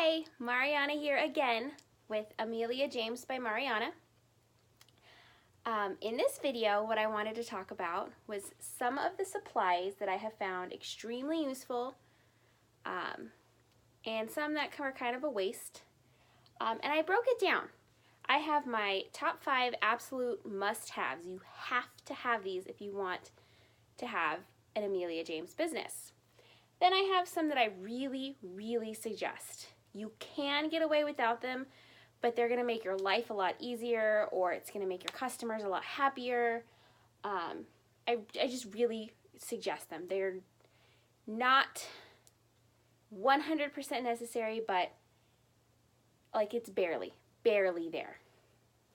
Hi, Marianna here again with Amelia James by Marianna. In this video, what I wanted to talk about was some of the supplies that I have found extremely useful and some that were kind of a waste. And I broke it down. I have my top 5 absolute must-haves. You have to have these if you want to have an Amelia James business. Then I have some that I really, really suggest. You can get away without them, but they're going to make your life a lot easier, or it's going to make your customers a lot happier. I just really suggest them. They're not 100% necessary, but like it's barely there.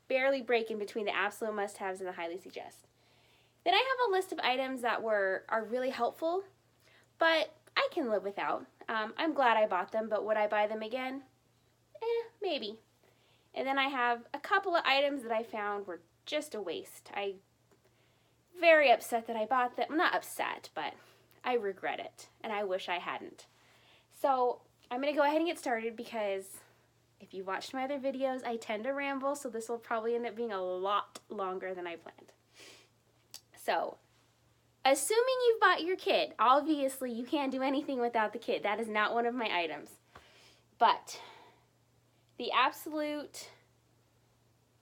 Barely breaking between the absolute must-haves and the highly suggest. Then I have a list of items that are really helpful, but I can live without. I'm glad I bought them, but would I buy them again? Maybe. And then I have a couple of items that I found were just a waste. I'm very upset that I bought them. I'm not upset, but I regret it, and I wish I hadn't. So I'm going to go ahead and get started because if you watched my other videos, I tend to ramble, so this will probably end up being a lot longer than I planned. So, assuming you've bought your kit, obviously you can't do anything without the kit. That is not one of my items. But the absolute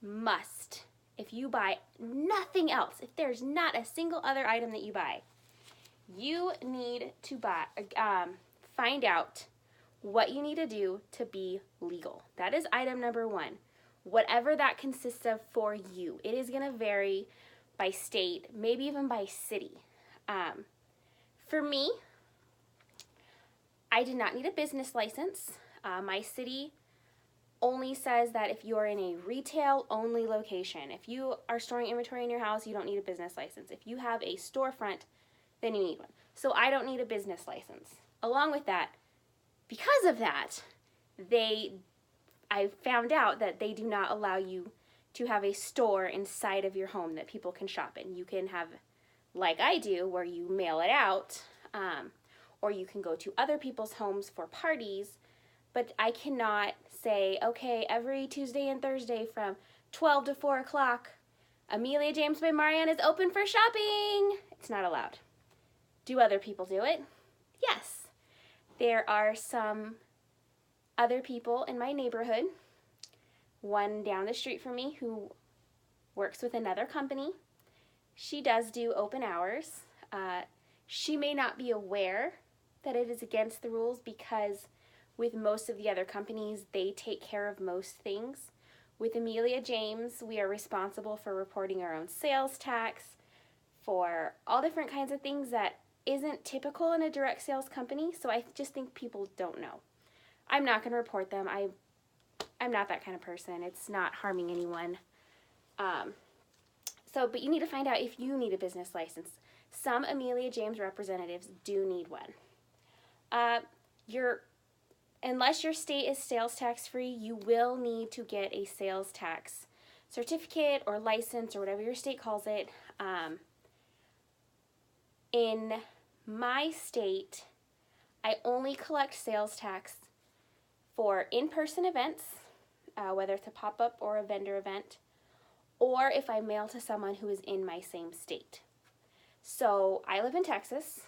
must, if you buy nothing else, if there's not a single other item that you buy, you need to find out what you need to do to be legal. That is item number 1. Whatever that consists of for you. It is going to vary by state, maybe even by city. For me, I did not need a business license. My city only says that if you're in a retail-only location, if you are storing inventory in your house, you don't need a business license. If you have a storefront, then you need one. So I don't need a business license. Along with that, because of that, I found out that they do not allow you to have a store inside of your home that people can shop in. You can have, like I do, where you mail it out, or you can go to other people's homes for parties, but I cannot say, okay, every Tuesday and Thursday from 12 to 4 o'clock, Amelia James by Marianna is open for shopping. It's not allowed. Do other people do it? Yes. There are some other people in my neighborhood, one down the street from me who works with another company. She does do open hours. She may not be aware that it is against the rules because with most of the other companies, they take care of most things. With Amelia James, we are responsible for reporting our own sales tax, for all different kinds of things that isn't typical in a direct sales company, so I just think people don't know. I'm not going to report them. I'm not that kind of person. It's not harming anyone. But you need to find out if you need a business license. Some Amelia James representatives do need one. Unless your state is sales tax free, you will need to get a sales tax certificate or license or whatever your state calls it. In my state, I only collect sales tax for in-person events, whether it's a pop-up or a vendor event, or if I mail to someone who is in my same state. So I live in Texas.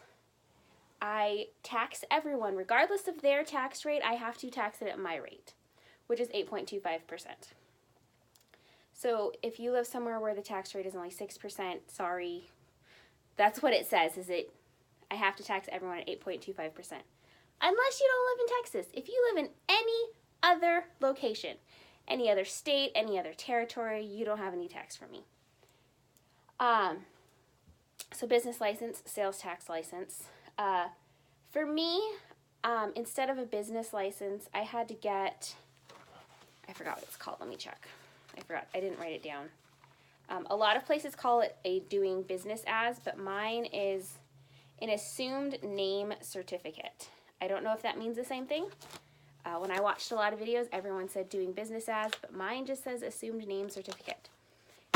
I tax everyone. Regardless of their tax rate, I have to tax it at my rate, which is 8.25%. So if you live somewhere where the tax rate is only 6%, sorry, that's what it says, I have to tax everyone at 8.25%. Unless you don't live in Texas. If you live in any other location, any other state, any other territory, you don't have any tax from me. So business license, sales tax license. For me, instead of a business license, I had to get, I forgot what it's called. Let me check. I forgot. I didn't write it down. A lot of places call it a doing business as, but mine is an assumed name certificate. I don't know if that means the same thing. When I watched a lot of videos, everyone said doing business as, but mine just says assumed name certificate.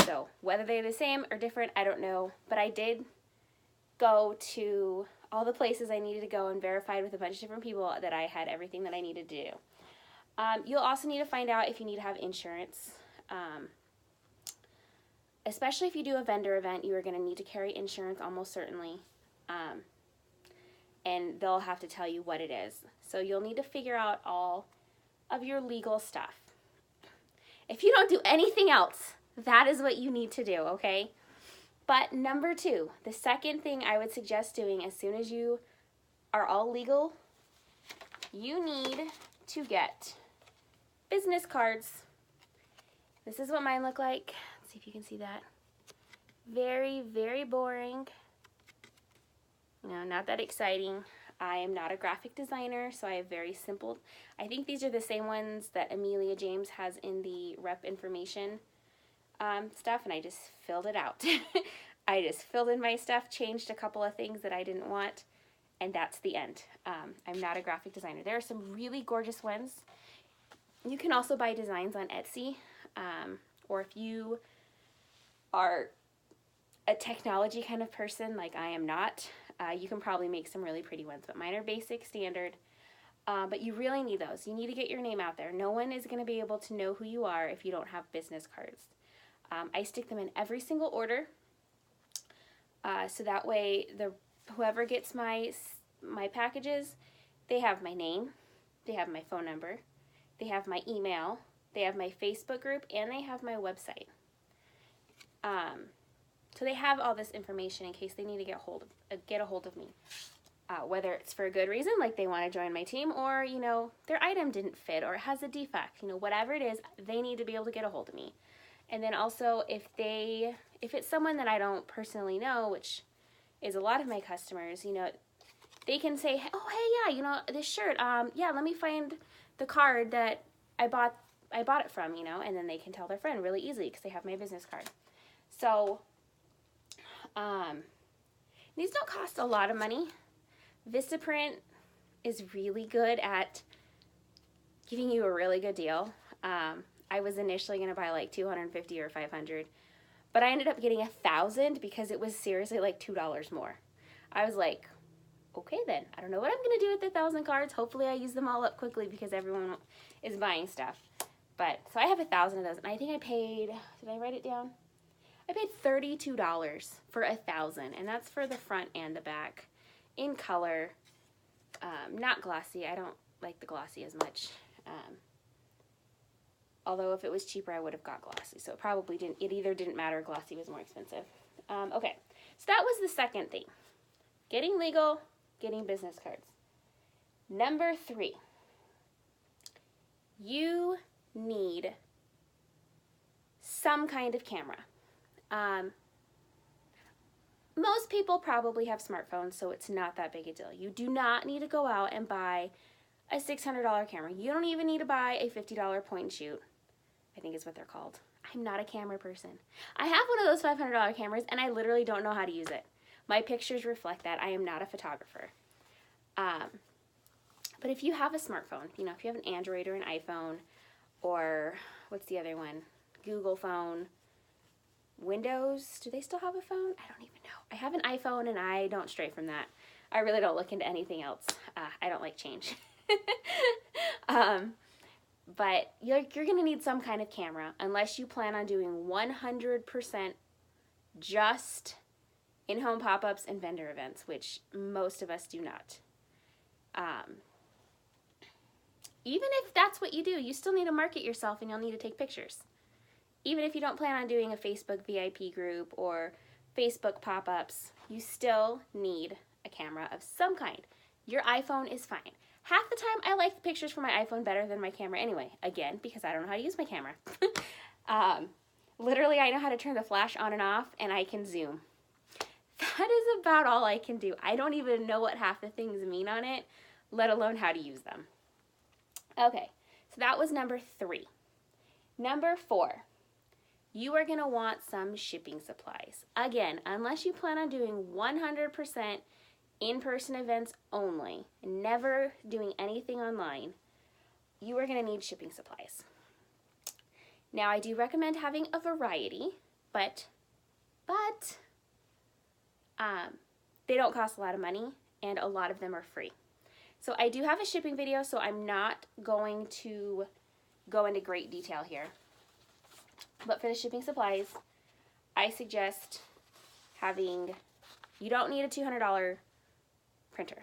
So whether they're the same or different, I don't know. But I did go to all the places I needed to go and verified with a bunch of different people that I had everything that I needed to do. You'll also need to find out if you need to have insurance. Especially if you do a vendor event, you are going to need to carry insurance almost certainly. And they'll have to tell you what it is. So you'll need to figure out all of your legal stuff. If you don't do anything else, that is what you need to do, okay? But number 2, the second thing I would suggest doing as soon as you are all legal, you need to get business cards. This is what mine look like. Let's see if you can see that. Very, very boring. You know, not that exciting. I am not a graphic designer, so I have very simple. I think these are the same ones that Amelia James has in the rep information stuff, and I just filled it out. I just filled in my stuff, changed a couple of things that I didn't want, and that's the end. I'm not a graphic designer. There are some really gorgeous ones. You can also buy designs on Etsy, or if you are a technology kind of person like I am not, you can probably make some really pretty ones, but mine are basic, standard. But you really need those. You need to get your name out there. No one is going to be able to know who you are if you don't have business cards. I stick them in every single order, so that way whoever gets my packages, they have my name, they have my phone number, they have my email, they have my Facebook group, and they have my website. So they have all this information in case they need to get a hold of me. Whether it's for a good reason, like they want to join my team, or, you know, their item didn't fit or has a defect, you know, whatever it is, they need to be able to get a hold of me. And then also if it's someone that I don't personally know, which is a lot of my customers, you know, they can say, oh, hey, yeah, you know, this shirt, yeah, let me find the card that I bought it from, you know, and then they can tell their friend really easily because they have my business card. So, these don't cost a lot of money. Vistaprint is really good at giving you a really good deal. I was initially going to buy like $250 or $500, but I ended up getting 1,000 because it was seriously like $2 more. I was like, okay then, I don't know what I'm going to do with the 1,000 cards. Hopefully I use them all up quickly because everyone is buying stuff. But, so I have 1,000 of those, and I think I paid, did I write it down? I paid $32 for 1,000, and that's for the front and the back, in color, not glossy. I don't like the glossy as much. Although if it was cheaper, I would have got glossy. So it probably didn't, it either didn't matter, glossy was more expensive. Okay, so that was the second thing. Getting legal, getting business cards. Number 3, you need some kind of camera. Most people probably have smartphones, so it's not that big a deal. You do not need to go out and buy a $600 camera. You don't even need to buy a $50 point and shoot, I think is what they're called. I'm not a camera person. I have one of those $500 cameras, and I literally don't know how to use it. My pictures reflect that. I am not a photographer. But if you have a smartphone, you know, if you have an Android or an iPhone, or what's the other one? Google phone, Windows, do they still have a phone? I don't even know. I have an iPhone and I don't stray from that. I really don't look into anything else. I don't like change. But you're going to need some kind of camera unless you plan on doing 100% just in-home pop-ups and vendor events, which most of us do not. Even if that's what you do, you still need to market yourself and you'll need to take pictures. Even if you don't plan on doing a Facebook VIP group or Facebook pop-ups, you still need a camera of some kind. Your iPhone is fine. Half the time, I like the pictures from my iPhone better than my camera anyway. Again, because I don't know how to use my camera. Literally, I know how to turn the flash on and off, and I can zoom. That is about all I can do. I don't even know what half the things mean on it, let alone how to use them. Okay, so that was number 3. Number 4. You are going to want some shipping supplies. Again, unless you plan on doing 100% in-person events only, never doing anything online, you are going to need shipping supplies. Now, I do recommend having a variety, but they don't cost a lot of money, and a lot of them are free. So I do have a shipping video, so I'm not going to go into great detail here. But for the shipping supplies, I suggest having, you don't need a $200 printer.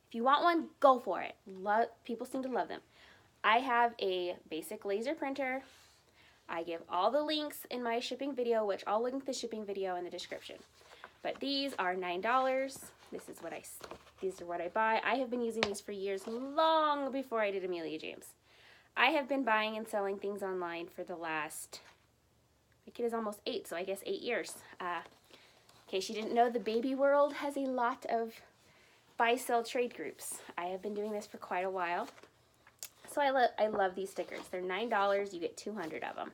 If you want one, go for it. People seem to love them. I have a basic laser printer. I give all the links in my shipping video, which I'll link the shipping video in the description. But these are $9. These are what I buy. I have been using these for years, long before I did Amelia James. I have been buying and selling things online for the last, my kid is almost 8, so I guess 8 years. In case you didn't know, the baby world has a lot of buy-sell trade groups. I have been doing this for quite a while. So I love these stickers. They're $9. You get 200 of them.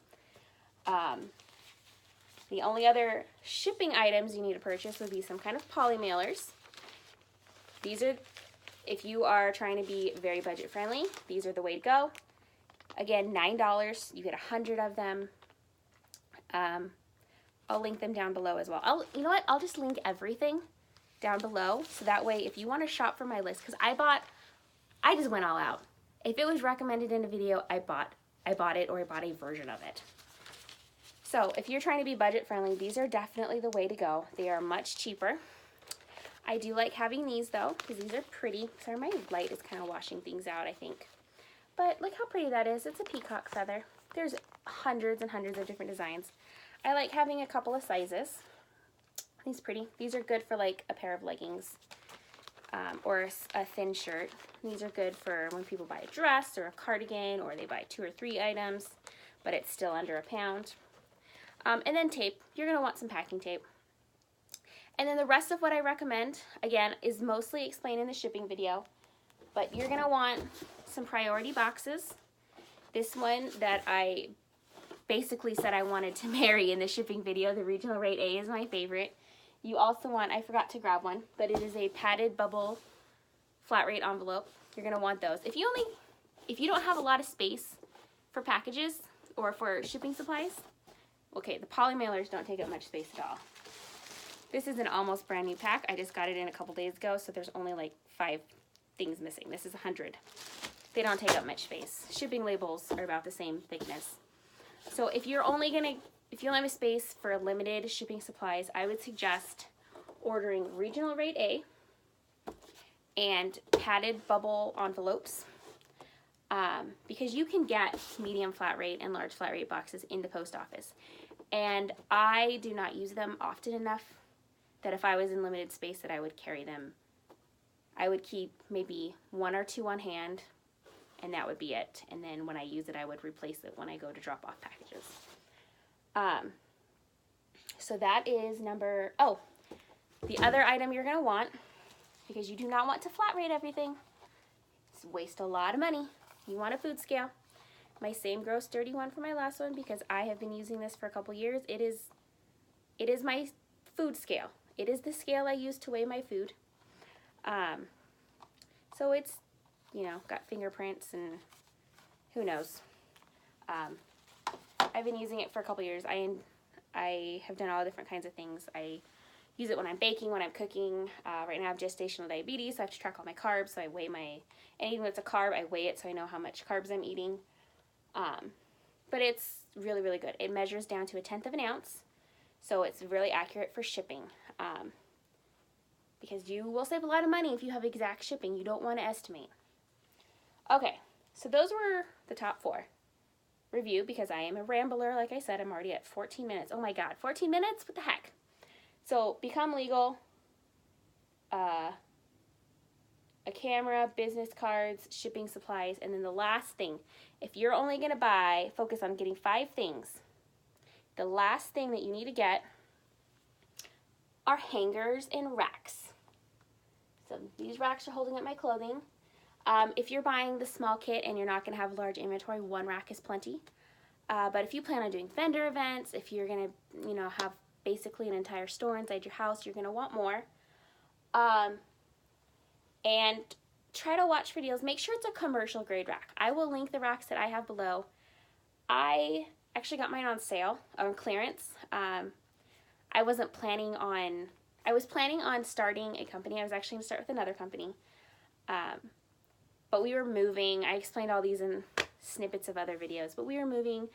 The only other shipping items you need to purchase would be some kind of poly mailers. These are, if you are trying to be very budget friendly, these are the way to go. Again, $9. You get 100 of them. I'll link them down below as well. You know what? I'll just link everything down below, so that way if you want to shop for my list, because I just went all out. If it was recommended in a video, I bought it, or I bought a version of it. So if you're trying to be budget friendly, these are definitely the way to go. They are much cheaper. I do like having these though, because these are pretty. Sorry, my light is kind of washing things out, I think. But look how pretty that is. It's a peacock feather. There's hundreds and hundreds of different designs. I like having a couple of sizes. These are pretty. These are good for like a pair of leggings or a thin shirt. These are good for when people buy a dress or a cardigan, or they buy 2 or 3 items, but it's still under a pound. And then tape. You're going to want some packing tape. And then the rest of what I recommend, again, is mostly explained in the shipping video. But you're going to want some priority boxes. This one that I basically said I wanted to marry in the shipping video, the regional rate A, is my favorite. You also want, I forgot to grab one, but it is a padded bubble flat rate envelope. You're going to want those. If you don't have a lot of space for packages or for shipping supplies, okay, the poly mailers don't take up much space at all. This is an almost brand new pack. I just got it in a couple days ago, so there's only like 5 things missing. This is 100. They don't take up much space. Shipping labels are about the same thickness. So if you only have a space for limited shipping supplies, I would suggest ordering regional rate A and padded bubble envelopes, because you can get medium flat rate and large flat rate boxes in the post office. And I do not use them often enough that if I was in limited space that I would carry them. I would keep maybe 1 or 2 on hand, and that would be it. And then when I use it, I would replace it when I go to drop off packages. So that is the other item you're going to want, because you do not want to flat rate everything. It's waste a lot of money. You want a food scale. My same gross dirty one for my last one, because I have been using this for a couple years. It is my food scale. It is the scale I use to weigh my food. So it's, got fingerprints and who knows. I've been using it for a couple years. I have done all different kinds of things. I use it when I'm baking, when I'm cooking. Right now I have gestational diabetes, so I have to track all my carbs. So I weigh anything that's a carb, I weigh it so I know how much carbs I'm eating. But it's really, really good. It measures down to 1/10 of an ounce, so it's really accurate for shipping. Because you will save a lot of money if you have exact shipping. You don't want to estimate. Okay, so those were the top 4. Review, because I am a rambler. Like I said, I'm already at 14 minutes. Oh my god, 14 minutes? What the heck? So, become legal, a camera, business cards, shipping supplies, and then the last thing, if you're only going to focus on getting 5 things, the last thing that you need to get are hangers and racks. So these racks are holding up my clothing. If you're buying the small kit and you're not going to have large inventory, 1 rack is plenty. But if you plan on doing vendor events, if you're going to, have basically an entire store inside your house, you're going to want more. And try to watch for deals. Make sure it's a commercial grade rack. I will link the racks that I have below. I actually got mine on sale, on clearance. I was planning on starting a company. I was actually going to start with another company. but we were moving. I explained all these in snippets of other videos, but we were moving,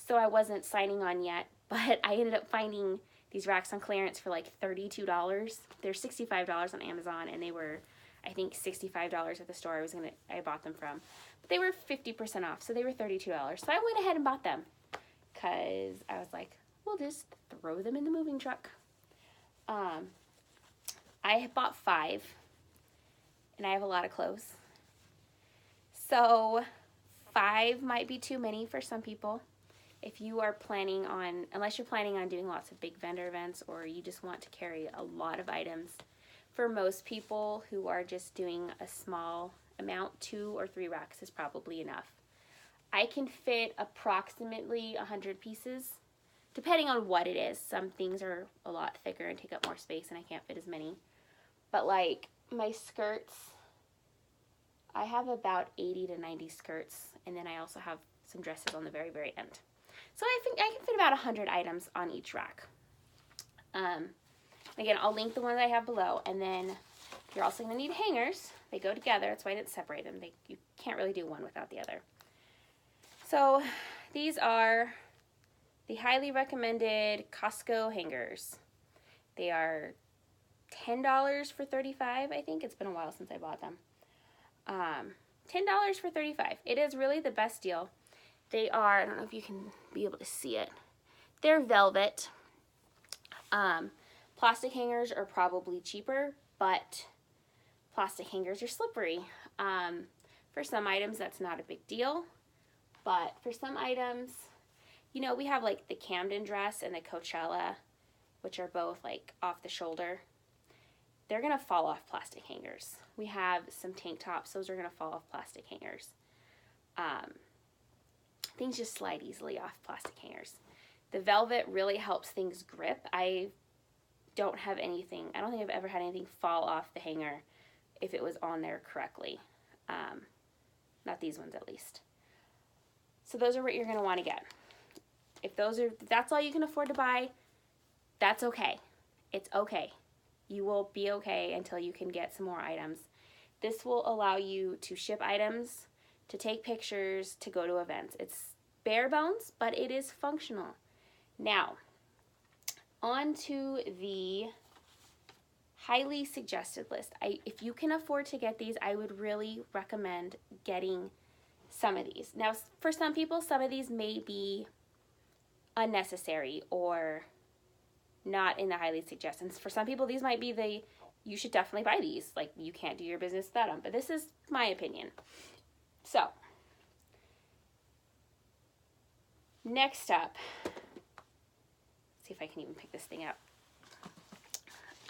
so I wasn't signing on yet, but I ended up finding these racks on clearance for like $32. They're $65 on Amazon, and they were, I think, $65 at the store I bought them from. But they were 50% off, so they were $32. So I went ahead and bought them because I was like, we'll just throw them in the moving truck. I bought 5, and I have a lot of clothes. So 5 might be too many for some people. If you are planning on, unless you're planning on doing lots of big vendor events or you just want to carry a lot of items, for most people who are just doing a small amount, 2 or 3 racks is probably enough. I can fit approximately 100 pieces, depending on what it is. Some things are a lot thicker and take up more space and I can't fit as many. But like my skirts, I have about 80 to 90 skirts, and then I also have some dresses on the very, very end. So I think I can fit about 100 items on each rack. Again, I'll link the ones I have below, and then you're also going to need hangers. They go together. That's why I didn't separate them. You can't really do one without the other. So these are the highly recommended Costco hangers. They are $10 for 35, I think. It's been a while since I bought them. $10 for 35. It is really the best deal. They are, I don't know if you can be able to see it. They're velvet. Plastic hangers are probably cheaper, but plastic hangers are slippery. For some items, that's not a big deal. But for some items, you know, we have like the Camden dress and the Coachella, which are both like off the shoulder. They're going to fall off plastic hangers. We have some tank tops. Those are going to fall off plastic hangers. Things just slide easily off plastic hangers. The velvet really helps things grip. I don't have anything, I don't think I've ever had anything fall off the hanger if it was on there correctly. Not these ones at least. So those are what you're going to want to get. If that's all you can afford to buy, that's okay. It's okay. You will be okay until you can get some more items. This will allow you to ship items, to take pictures, to go to events. It's bare bones, but it is functional. Now, on to the highly suggested list. If you can afford to get these, I would really recommend getting some of these. Now, for some people, some of these may be unnecessary or not in the highly suggested. For some people, these might be you should definitely buy these. Like, you can't do your business without them. But this is my opinion. So, next up, let's see if I can even pick this thing up.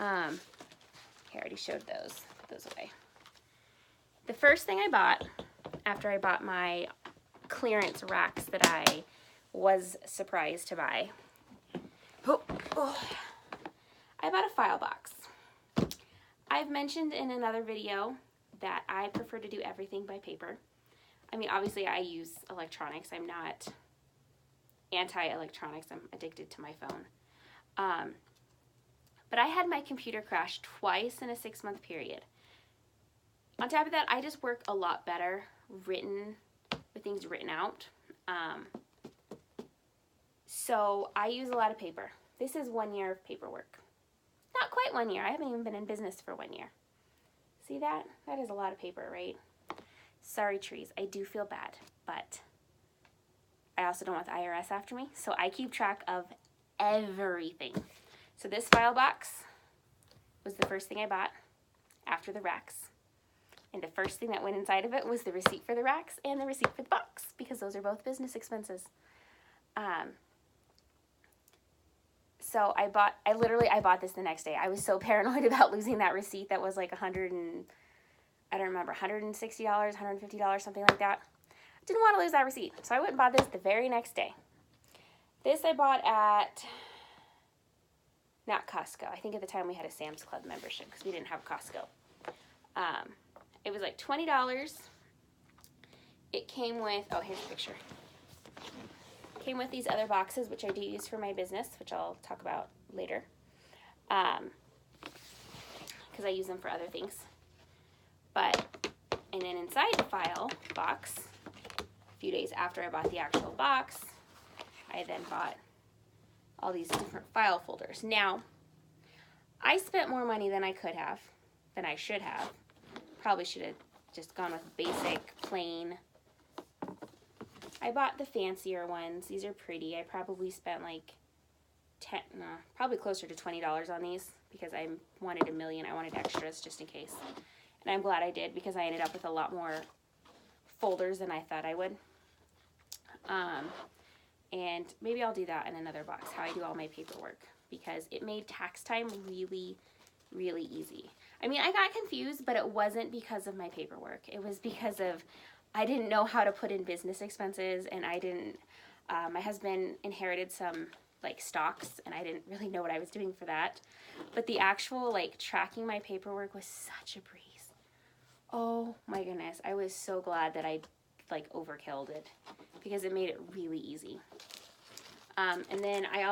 I already showed those. Put those away. The first thing I bought after I bought my clearance racks that I was surprised to buy, I bought a file box. I've mentioned in another video that I prefer to do everything by paper. I mean, obviously I use electronics. I'm not anti-electronics. I'm addicted to my phone. But I had my computer crash twice in a 6-month period. On top of that, I just work a lot better with things written out. So I use a lot of paper. This is 1 year of paperwork. Not quite 1 year. I haven't even been in business for 1 year. See that? That is a lot of paper, right? Sorry, trees. I do feel bad, but I also don't want the IRS after me, so I keep track of everything. So this file box was the first thing I bought after the racks. And the first thing that went inside of it was the receipt for the racks and the receipt for the box, because those are both business expenses. So I bought this the next day. I was so paranoid about losing that receipt that was like $160, $150, something like that. I didn't want to lose that receipt. So I went and bought this the very next day. This I bought at, not Costco. I think at the time we had a Sam's Club membership because we didn't have Costco. It was like $20. It came with, oh, here's a picture. It came with these other boxes, which I do use for my business, which I'll talk about later. Because I use them for other things. But And then inside the file box, a few days after I bought the actual box, I then bought all these different file folders. Now, I spent more money than I could have, than I should have. Probably should have just gone with basic, plain. I bought the fancier ones. These are pretty. I probably spent like probably closer to $20 on these because I wanted a million. I wanted extras just in case. And I'm glad I did because I ended up with a lot more folders than I thought I would. And maybe I'll do that in another box, how I do all my paperwork, because it made tax time really, really easy. I mean, I got confused, but it wasn't because of my paperwork. It was because of I didn't know how to put in business expenses, and I didn't, my husband inherited some like stocks, and I didn't really know what I was doing for that. But the actual like tracking my paperwork was such a breeze. Oh my goodness, I was so glad that I like overkilled it because it made it really easy. And then I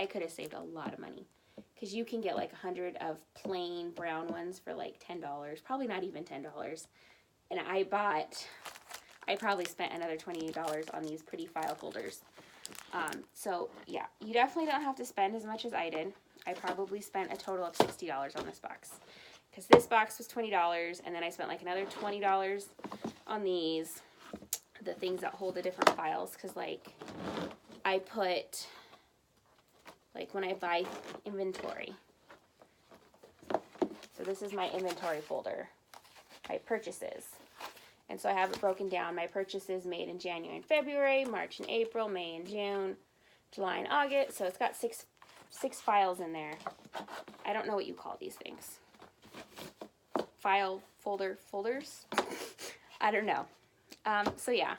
could have saved a lot of money because you can get like 100 of plain brown ones for like $10, probably not even $10. And I probably spent another $28 on these pretty file folders. So yeah, you definitely don't have to spend as much as I did. I probably spent a total of $60 on this box because this box was $20, and then I spent like another $20 on these, the things that hold the different files, because like I put, like when I buy inventory, so this is my inventory folder, my purchases. And so I have it broken down, my purchases made in January and February, March and April, May and June, July and August. So it's got six files in there. I don't know what you call these things. File folders? I don't know. So yeah,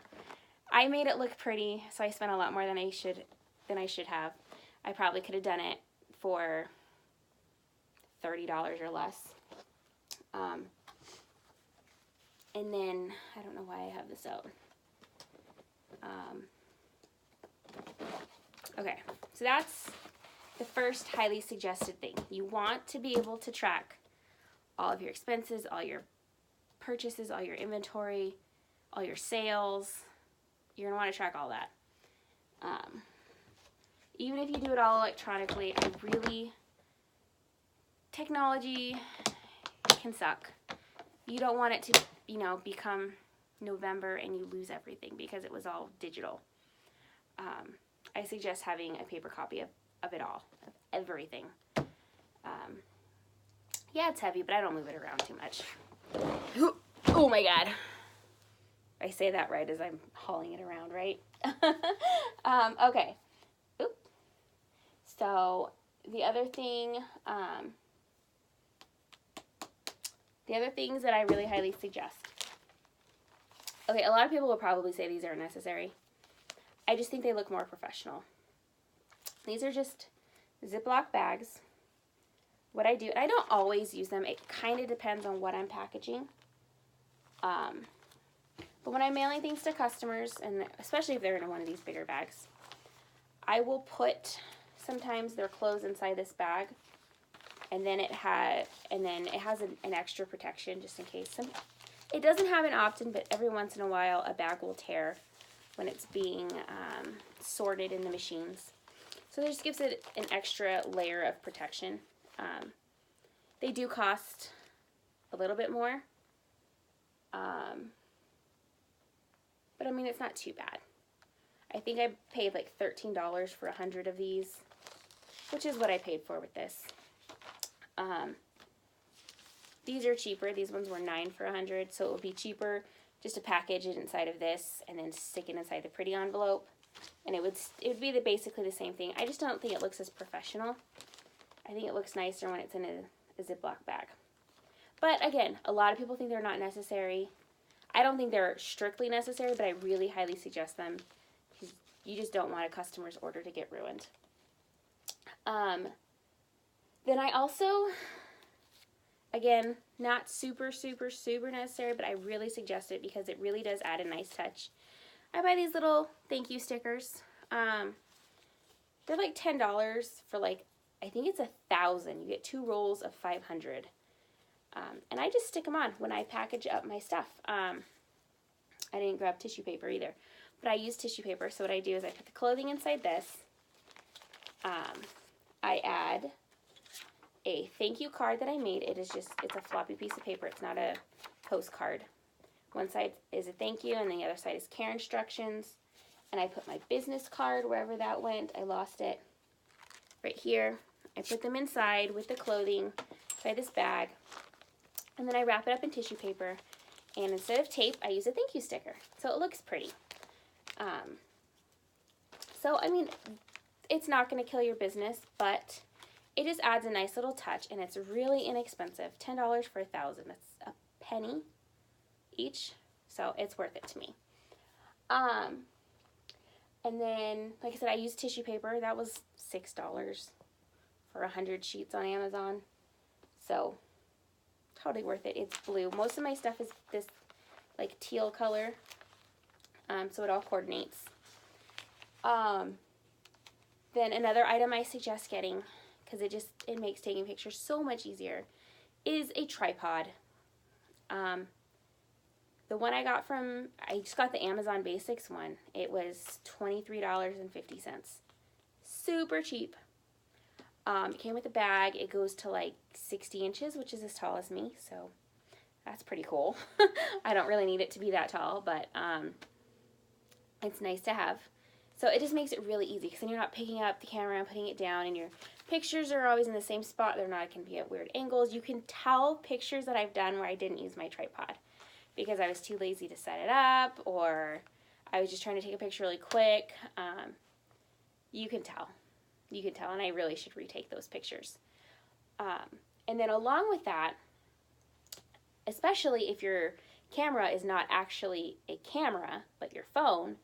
I made it look pretty, so I spent a lot more than I should have. I probably could have done it for $30 or less. And then, I don't know why I have this out. Okay, so that's the first highly suggested thing. You want to be able to track all of your expenses, all your purchases, all your inventory, all your sales. You're going to want to track all that. Even if you do it all electronically, technology can suck. You don't want it to, become November and you lose everything because it was all digital. I suggest having a paper copy of it all, of everything. Yeah, it's heavy, but I don't move it around too much. Oh my God. I say that right as I'm hauling it around, right? Okay. Oop. So the other things that I really highly suggest. Okay, a lot of people will probably say these are necessary. I just think they look more professional. These are just Ziploc bags. What I do, and I don't always use them. It kind of depends on what I'm packaging. But when I'm mailing things to customers, and especially if they're in one of these bigger bags, I will put sometimes their clothes inside this bag, and then it has an extra protection just in case. It doesn't happen often, but every once in a while a bag will tear when it's being sorted in the machines. So this gives it an extra layer of protection. They do cost a little bit more, but I mean, it's not too bad. I think I paid like $13 for 100 of these, which is what I paid for with this. These are cheaper. These ones were $9 for 100, so it would be cheaper just to package it inside of this and then stick it inside the pretty envelope, and it would be basically the same thing. I just don't think it looks as professional. I think it looks nicer when it's in a Ziploc bag. But again, a lot of people think they're not necessary. I don't think they're strictly necessary, but I really highly suggest them because you just don't want a customer's order to get ruined. Then I also, again, not super, super, super necessary, but I really suggest it because it really does add a nice touch. I buy these little thank you stickers. They're like $10 for like, I think it's 1,000. You get 2 rolls of 500. And I just stick them on when I package up my stuff. I didn't grab tissue paper either, but I use tissue paper. So what I do is I put the clothing inside this. I add a thank you card that I made. It's a floppy piece of paper. It's not a postcard. One side is a thank you, and the other side is care instructions. And I put my business card wherever that went. I lost it right here. I put them inside with the clothing by this bag. And then I wrap it up in tissue paper. And instead of tape, I use a thank you sticker. So it looks pretty. So, I mean, it's not going to kill your business, but it just adds a nice little touch, and it's really inexpensive. $10 for 1,000. That's a penny each, so it's worth it to me. And then, like I said, I use tissue paper. That was $6 for 100 sheets on Amazon. So, totally worth it. It's blue. Most of my stuff is this, like, teal color, so it all coordinates. Then another item I suggest getting, because it makes taking pictures so much easier, is a tripod. The one I just got the Amazon Basics one. It was $23.50. Super cheap. It came with a bag. It goes to like 60 inches, which is as tall as me, so that's pretty cool. I don't really need it to be that tall, but it's nice to have. So it just makes it really easy, because then you're not picking up the camera and putting it down, and your pictures are always in the same spot. They're not going to be at weird angles. You can tell pictures that I've done where I didn't use my tripod because I was too lazy to set it up, or I was just trying to take a picture really quick. You can tell. You can tell, and I really should retake those pictures. And then along with that, especially if your camera is not actually a camera, but your phone,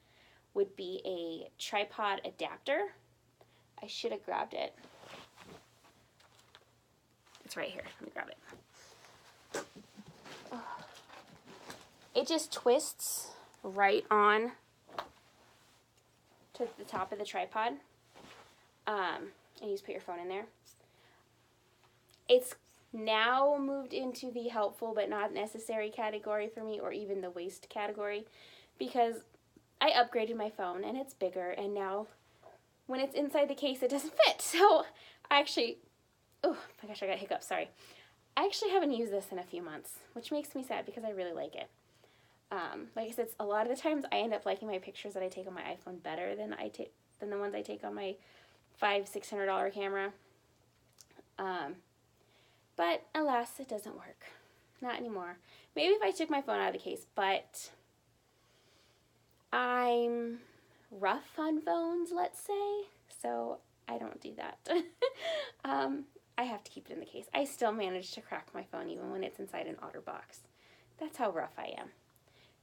would be a tripod adapter. I should have grabbed it. It's right here. Let me grab it. It just twists right on to the top of the tripod. And you just put your phone in there. It's now moved into the helpful but not necessary category for me, or even the waste category, because I upgraded my phone and it's bigger, and now when it's inside the case it doesn't fit. So I actually, oh my gosh, I got hiccups, sorry. I actually haven't used this in a few months, which makes me sad because I really like it. Like I said, a lot of the times I end up liking my pictures that I take on my iPhone better than the ones I take on my $500-600 camera. But alas, it doesn't work. Not anymore. Maybe if I took my phone out of the case, but I'm rough on phones, let's say, so I don't do that. I have to keep it in the case. I still manage to crack my phone even when it's inside an otter box. That's how rough I am.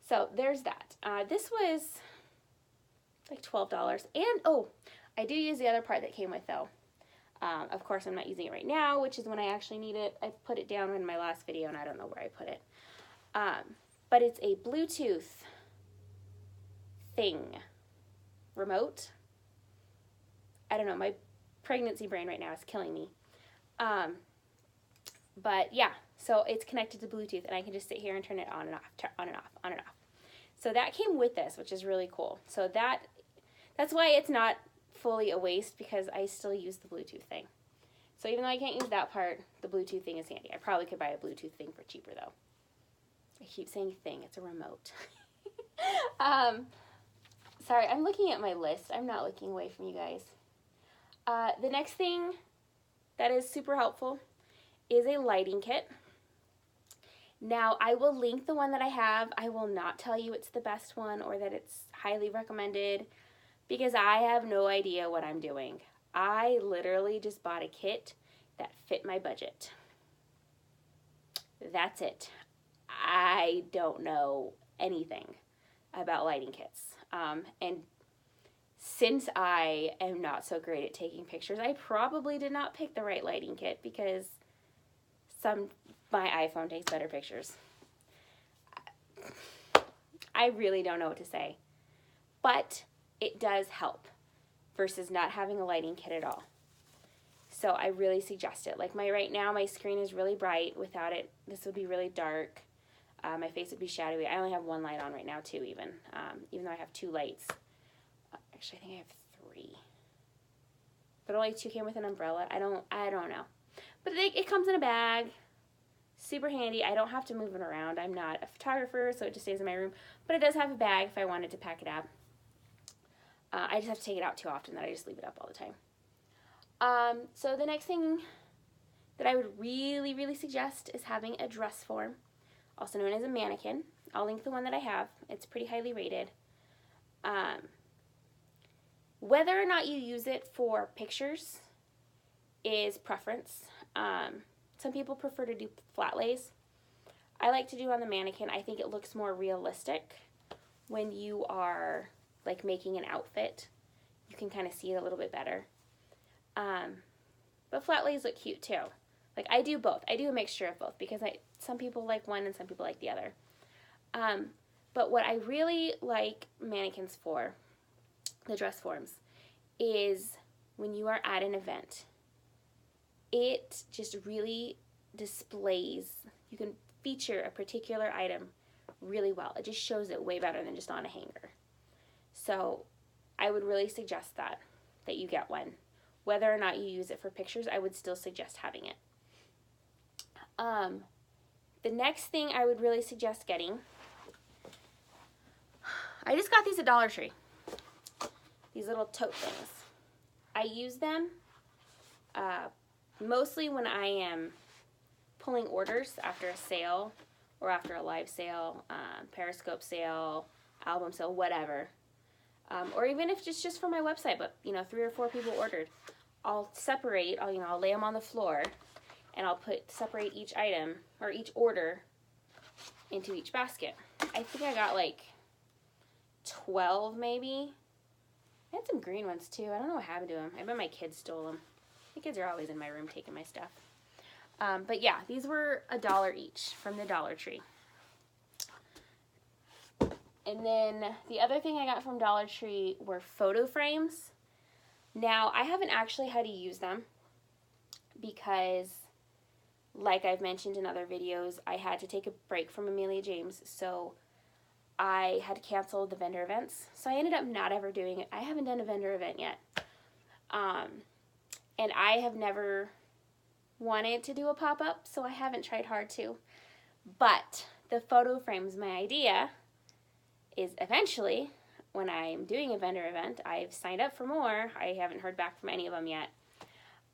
So there's that. This was like $12. And, oh, I do use the other part that came with, though. Of course, I'm not using it right now, which is when I actually need it. I put it down in my last video, and I don't know where I put it. But it's a Bluetooth thing. Remote. I don't know. My pregnancy brain right now is killing me. But, yeah. So it's connected to Bluetooth, and I can just sit here and turn it on and off, on and off, on and off. So that came with this, which is really cool. So that's why it's not fully a waste, because I still use the Bluetooth thing. So even though I can't use that part, the Bluetooth thing is handy. I probably could buy a Bluetooth thing for cheaper, though. I keep saying thing. It's a remote. Sorry, I'm looking at my list. I'm not looking away from you guys. The next thing that is super helpful is a lighting kit. Now, I will link the one that I have. I will not tell you it's the best one or that it's highly recommended, because I have no idea what I'm doing. I literally just bought a kit that fit my budget. That's it. I don't know anything about lighting kits. And since I am not so great at taking pictures, I probably did not pick the right lighting kit, because my iPhone takes better pictures. I really don't know what to say. But it does help versus not having a lighting kit at all. So I really suggest it. Like right now, my screen is really bright. Without it, this would be really dark. My face would be shadowy. I only have one light on right now too, even though I have 2 lights. Actually, I think I have 3. But only 2 came with an umbrella. I don't know. But it comes in a bag. Super handy. I don't have to move it around. I'm not a photographer, so it just stays in my room. But it does have a bag if I wanted to pack it up. I just have to take it out too often that I just leave it up all the time. So the next thing that I would really, really suggest is having a dress form, also known as a mannequin. I'll link the one that I have. It's pretty highly rated. Whether or not you use it for pictures is preference. Some people prefer to do flat lays. I like to do on the mannequin. I think it looks more realistic when you are like making an outfit. You can kind of see it a little bit better. But flat lays look cute too. Like I do both. I do a mixture of both because some people like one and some people like the other. But what I really like mannequins for, the dress forms, is when you are at an event. It just really displays, you can feature a particular item really well. It just shows it way better than just on a hanger. So I would really suggest that you get one. Whether or not you use it for pictures, I would still suggest having it. The next thing I would really suggest getting, I just got these at Dollar Tree. These little tote things. I use them mostly when I am pulling orders after a sale or after a live sale, Periscope sale, album sale, whatever. Or even if it's just for my website, but 3 or 4 people ordered. I'll separate, I'll lay them on the floor and I'll separate each item or each order into each basket. I think I got like 12 maybe. I had some green ones too. I don't know what happened to them. I bet my kids stole them. My kids are always in my room taking my stuff. But yeah, these were $1 each from the Dollar Tree. And then the other thing I got from Dollar Tree were photo frames. Now, I haven't actually had to use them because, like I've mentioned in other videos, I had to take a break from Amelia James, so I had to cancel the vendor events. So I ended up not ever doing it. I haven't done a vendor event yet. And I have never wanted to do a pop-up, so I haven't tried hard to. But the photo frames, my idea is eventually, when I'm doing a vendor event, I've signed up for more. I haven't heard back from any of them yet.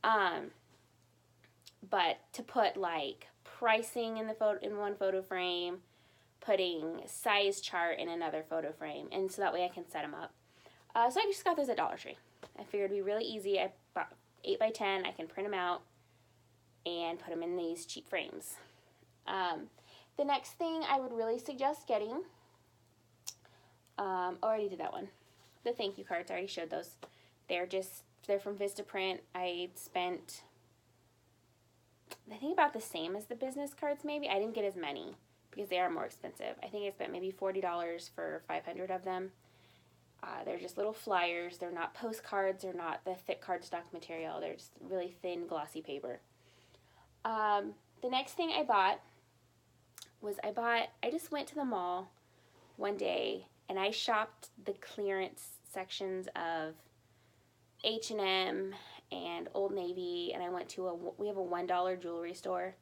But to put like pricing in one photo frame, putting size chart in another photo frame, and so that way I can set them up. So I just got those at Dollar Tree. I figured it'd be really easy. I bought 8x10. I can print them out and put them in these cheap frames. The next thing I would really suggest getting, I already did that one. The thank you cards, I already showed those. They're from Vistaprint. I spent, I think about the same as the business cards maybe. I didn't get as many because they are more expensive. I think I spent maybe $40 for 500 of them. They're just little flyers. They're not postcards. They're not the thick cardstock material. They're just really thin, glossy paper. The next thing I bought was I just went to the mall one day and I shopped the clearance sections of H&M and Old Navy, and I went to we have a $1 jewelry store.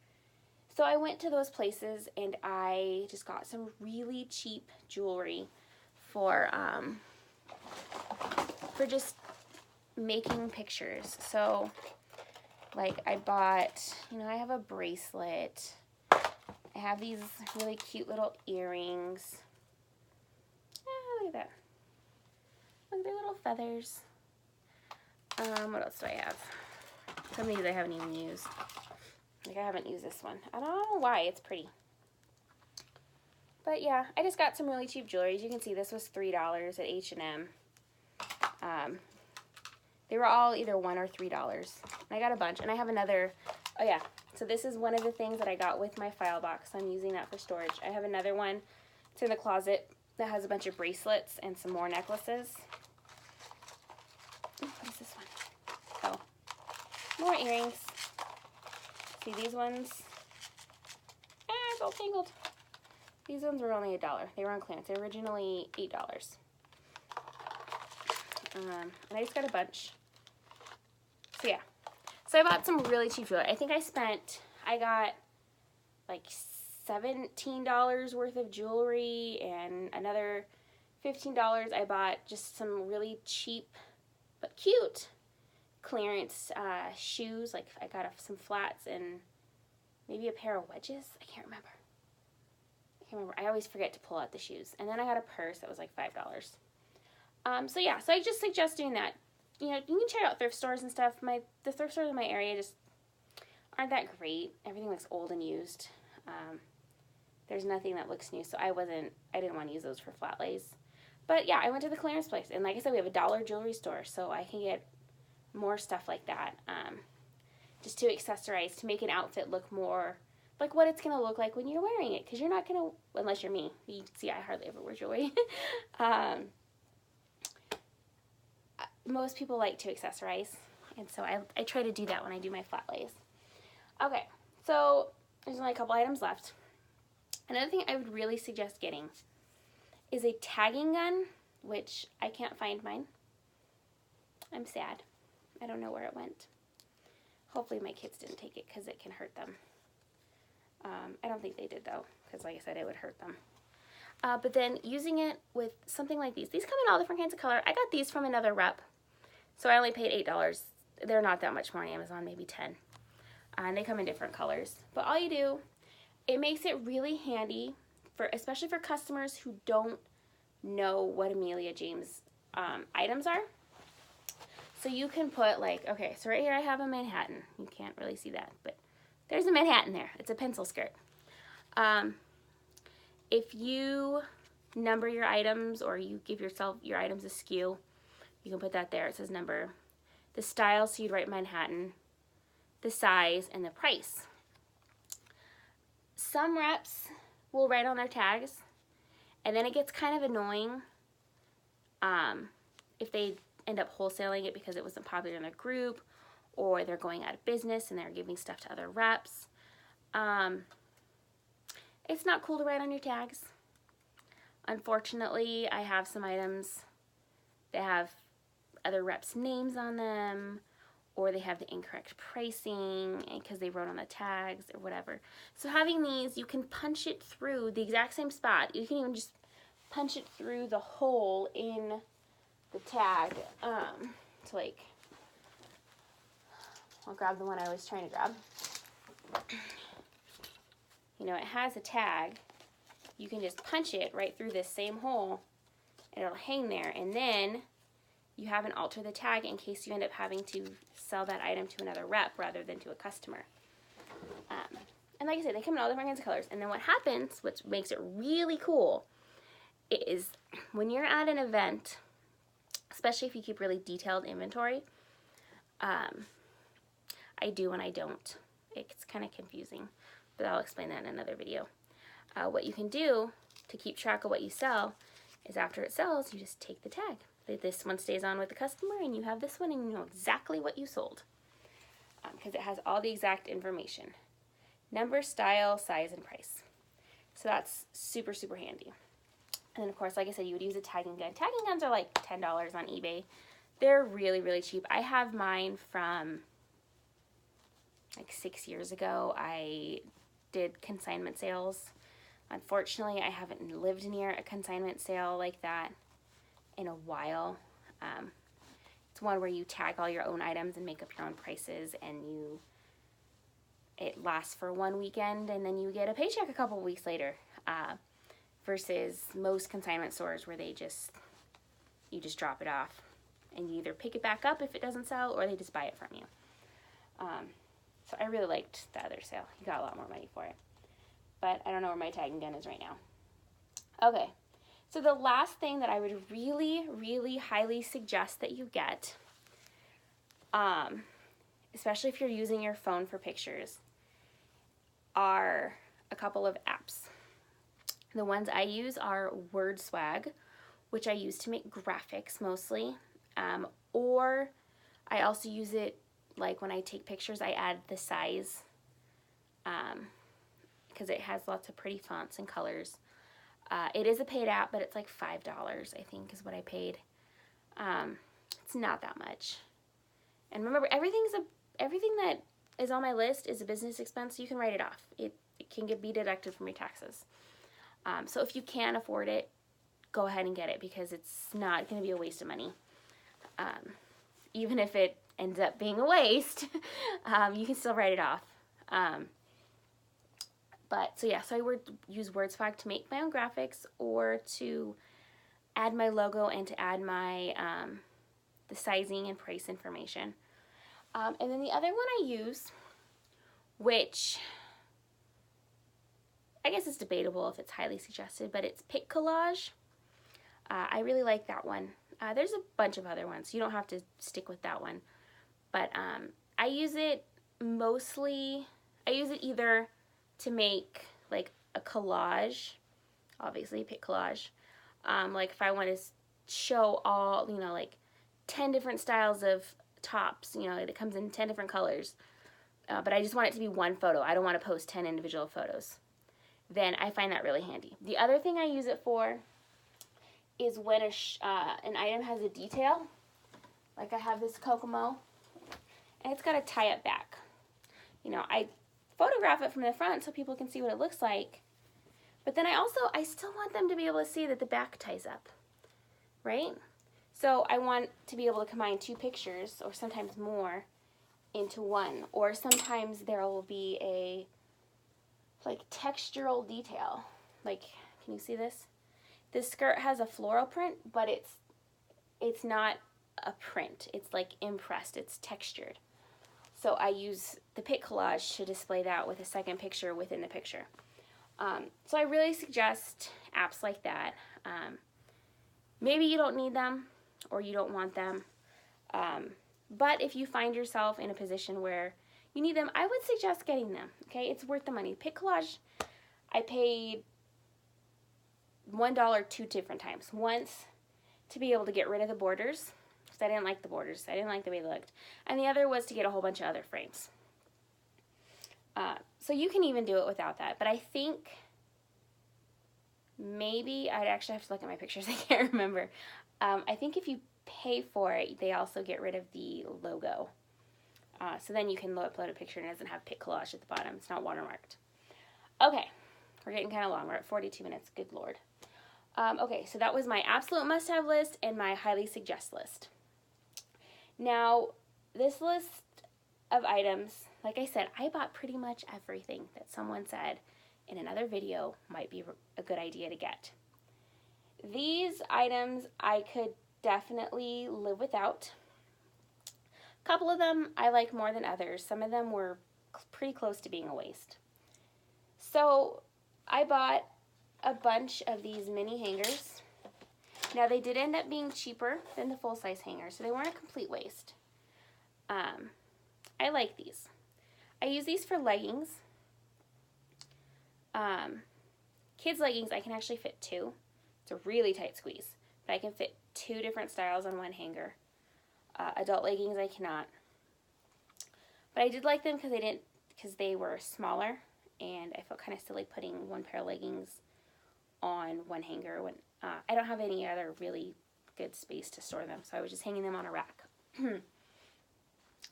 So I went to those places and I just got some really cheap jewelry for just making pictures. So like I bought, I have a bracelet. I have these really cute little earrings. Look at that. Look, they're little feathers. What else do I have? Some of these I haven't even used. Like, I haven't used this one. I don't know why. It's pretty. But, yeah, I just got some really cheap jewelry. As you can see, this was $3 at H&M. They were all either $1 or $3. And I got a bunch. And I have another. Oh, yeah. So this is one of the things that I got with my file box. I'm using that for storage. I have another one. It's in the closet that has a bunch of bracelets and some more necklaces. What is this one? Oh. more earrings. See these ones? It's all tangled. These ones were only $1. They were on clearance. They were originally $8. And I just got a bunch. So yeah. So I bought some really cheap jewelry. I think I got like $17 worth of jewelry and another $15. I bought just some really cheap but cute clearance shoes. Like I got some flats and maybe a pair of wedges. I can't remember. I always forget to pull out the shoes. And then I got a purse that was like $5. So yeah, so I just suggest doing that. You know, you can check out thrift stores and stuff. The thrift stores in my area just aren't that great. Everything looks old and used. There's nothing that looks new, so I didn't want to use those for flat lays. But yeah, I went to the clearance place, and like I said, we have a dollar jewelry store, so I can get more stuff like that, just to accessorize, to make an outfit look more like what it's going to look like when you're wearing it, because you're not going to, unless you're me. You see, I hardly ever wear jewelry. Most people like to accessorize, and so I try to do that when I do my flat lays. Okay, so there's only a couple items left. Another thing I would really suggest getting is a tagging gun, which I can't find mine. I'm sad. I don't know where it went. Hopefully my kids didn't take it because it can hurt them. I don't think they did though, because like I said, it would hurt them. But then using it with something like these. These come in all different kinds of color. I got these from another rep, so I only paid $8. They're not that much more on Amazon, maybe $10. And they come in different colors. But all you do, it makes it really handy, especially for customers who don't know what Amelia James items are. So you can put like, okay, so right here I have a Manhattan. You can't really see that, but there's a Manhattan there. It's a pencil skirt. If you number your items or you give yourself your items a SKU, you can put that there. It says number, the style, so you'd write Manhattan, the size, and the price. Some reps will write on their tags, and then it gets kind of annoying if they end up wholesaling it because it wasn't popular in their group, or they're going out of business and they're giving stuff to other reps. It's not cool to write on your tags. Unfortunately, I have some items that have other reps' names on them, or they have the incorrect pricing because they wrote on the tags or whatever. So having these, you can punch it through the exact same spot. You can even just punch it through the hole in the tag. So like, I'll grab the one I was trying to grab. You know, it has a tag. You can just punch it right through this same hole and it'll hang there. And then you haven't altered the tag in case you end up having to sell that item to another rep rather than to a customer. And like I said, they come in all different kinds of colors. And then what happens, which makes it really cool, is when you're at an event, especially if you keep really detailed inventory, I do and I don't. It's kind of confusing, but I'll explain that in another video. What you can do to keep track of what you sell is after it sells, you just take the tag. This one stays on with the customer, and you have this one, and you know exactly what you sold because it has all the exact information. Number, style, size, and price. So that's super, super handy. And then, of course, like I said, you would use a tagging gun. Tagging guns are like $10 on eBay. They're really, really cheap. I have mine from like 6 years ago. I did consignment sales. Unfortunately, I haven't lived near a consignment sale like that in a while. It's one where you tag all your own items and make up your own prices, and it lasts for one weekend, and then you get a paycheck a couple weeks later. Versus most consignment stores where you just drop it off, and you either pick it back up if it doesn't sell, or they just buy it from you. So I really liked the other sale. You got a lot more money for it. But I don't know where my tagging gun is right now. Okay, so the last thing that I would really, really highly suggest that you get, especially if you're using your phone for pictures, are a couple of apps. The ones I use are WordSwag, which I use to make graphics mostly, or I also use it like when I take pictures, I add the size because it has lots of pretty fonts and colors. It is a paid app, but it's like $5, I think, is what I paid. It's not that much. And remember, everything that is on my list is a business expense. So you can write it off. It can be deducted from your taxes. So if you can afford it, go ahead and get it, because it's not going to be a waste of money. Even if it ends up being a waste, you can still write it off. So I would use WordSwag to make my own graphics, or to add my logo and to add my the sizing and price information. And then the other one I use, which I guess it's debatable if it's highly suggested, but it's Collage. I really like that one. There's a bunch of other ones. You don't have to stick with that one. But I use it mostly, I use it either to make like a collage, obviously Collage. Like if I want to show all, like 10 different styles of tops, it comes in 10 different colors. But I just want it to be one photo. I don't want to post 10 individual photos. Then I find that really handy. The other thing I use it for is when an item has a detail. Like I have this Kokomo, and it's got a tie-up back. I photograph it from the front so people can see what it looks like. But then I still want them to be able to see that the back ties up, right? So I want to be able to combine two pictures, or sometimes more, into one. Or sometimes there will be a textural detail. Like, can you see this? This skirt has a floral print, but it's not a print. It's like impressed. It's textured. So I use the Collage to display that with a second picture within the picture. So I really suggest apps like that. Maybe you don't need them, or you don't want them. But if you find yourself in a position where you need them, I would suggest getting them. Okay, it's worth the money. Collage, I paid $1 two different times. Once to be able to get rid of the borders, because I didn't like the borders. I didn't like the way they looked. And the other was to get a whole bunch of other frames. So you can even do it without that. But I think maybe I'd actually have to look at my pictures. I can't remember. I think if you pay for it, they also get rid of the logo. So then you can upload a picture and it doesn't have Collage at the bottom. It's not watermarked. Okay, we're getting kind of long. We're at 42 minutes. Good Lord. Okay, so that was my absolute must-have list and my highly suggest list. Now, this list of items, like I said, I bought pretty much everything that someone said in another video might be a good idea to get. These items I could definitely live without. A couple of them I like more than others. Some of them were pretty close to being a waste. So I bought a bunch of these mini hangers. Now they did end up being cheaper than the full-size hangers, so they weren't a complete waste. I like these. I use these for leggings. Kids' leggings I can actually fit two. It's a really tight squeeze, but I can fit two different styles on one hanger. Adult leggings I cannot. But I did like them because they were smaller, and I felt kind of silly putting one pair of leggings on one hanger when I don't have any other really good space to store them, so I was just hanging them on a rack.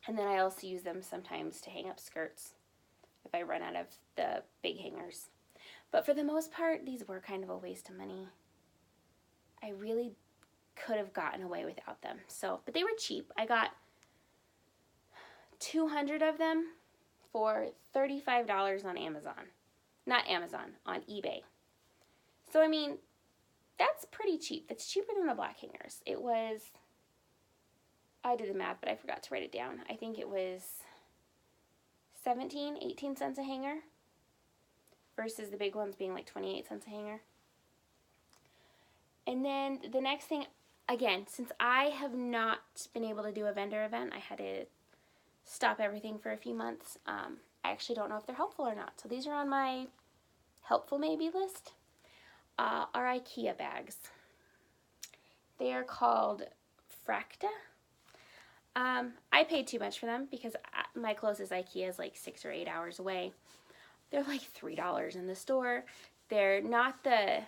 And then I also use them sometimes to hang up skirts if I run out of the big hangers. But for the most part, these were kind of a waste of money. I really could have gotten away without them. But they were cheap. I got 200 of them for $35 on Amazon. Not Amazon, on eBay. So, I mean, that's pretty cheap. That's cheaper than the black hangers. It was, I did the math, but I forgot to write it down. I think it was 18 cents a hanger versus the big ones being like 28 cents a hanger. And then the next thing, again, since I have not been able to do a vendor event, I had to stop everything for a few months. I actually don't know if they're helpful or not. So these are on my helpful maybe list. Are IKEA bags. They are called Fracta. I paid too much for them because my closest IKEA is like 6 or 8 hours away. They're like $3 in the store. They're not the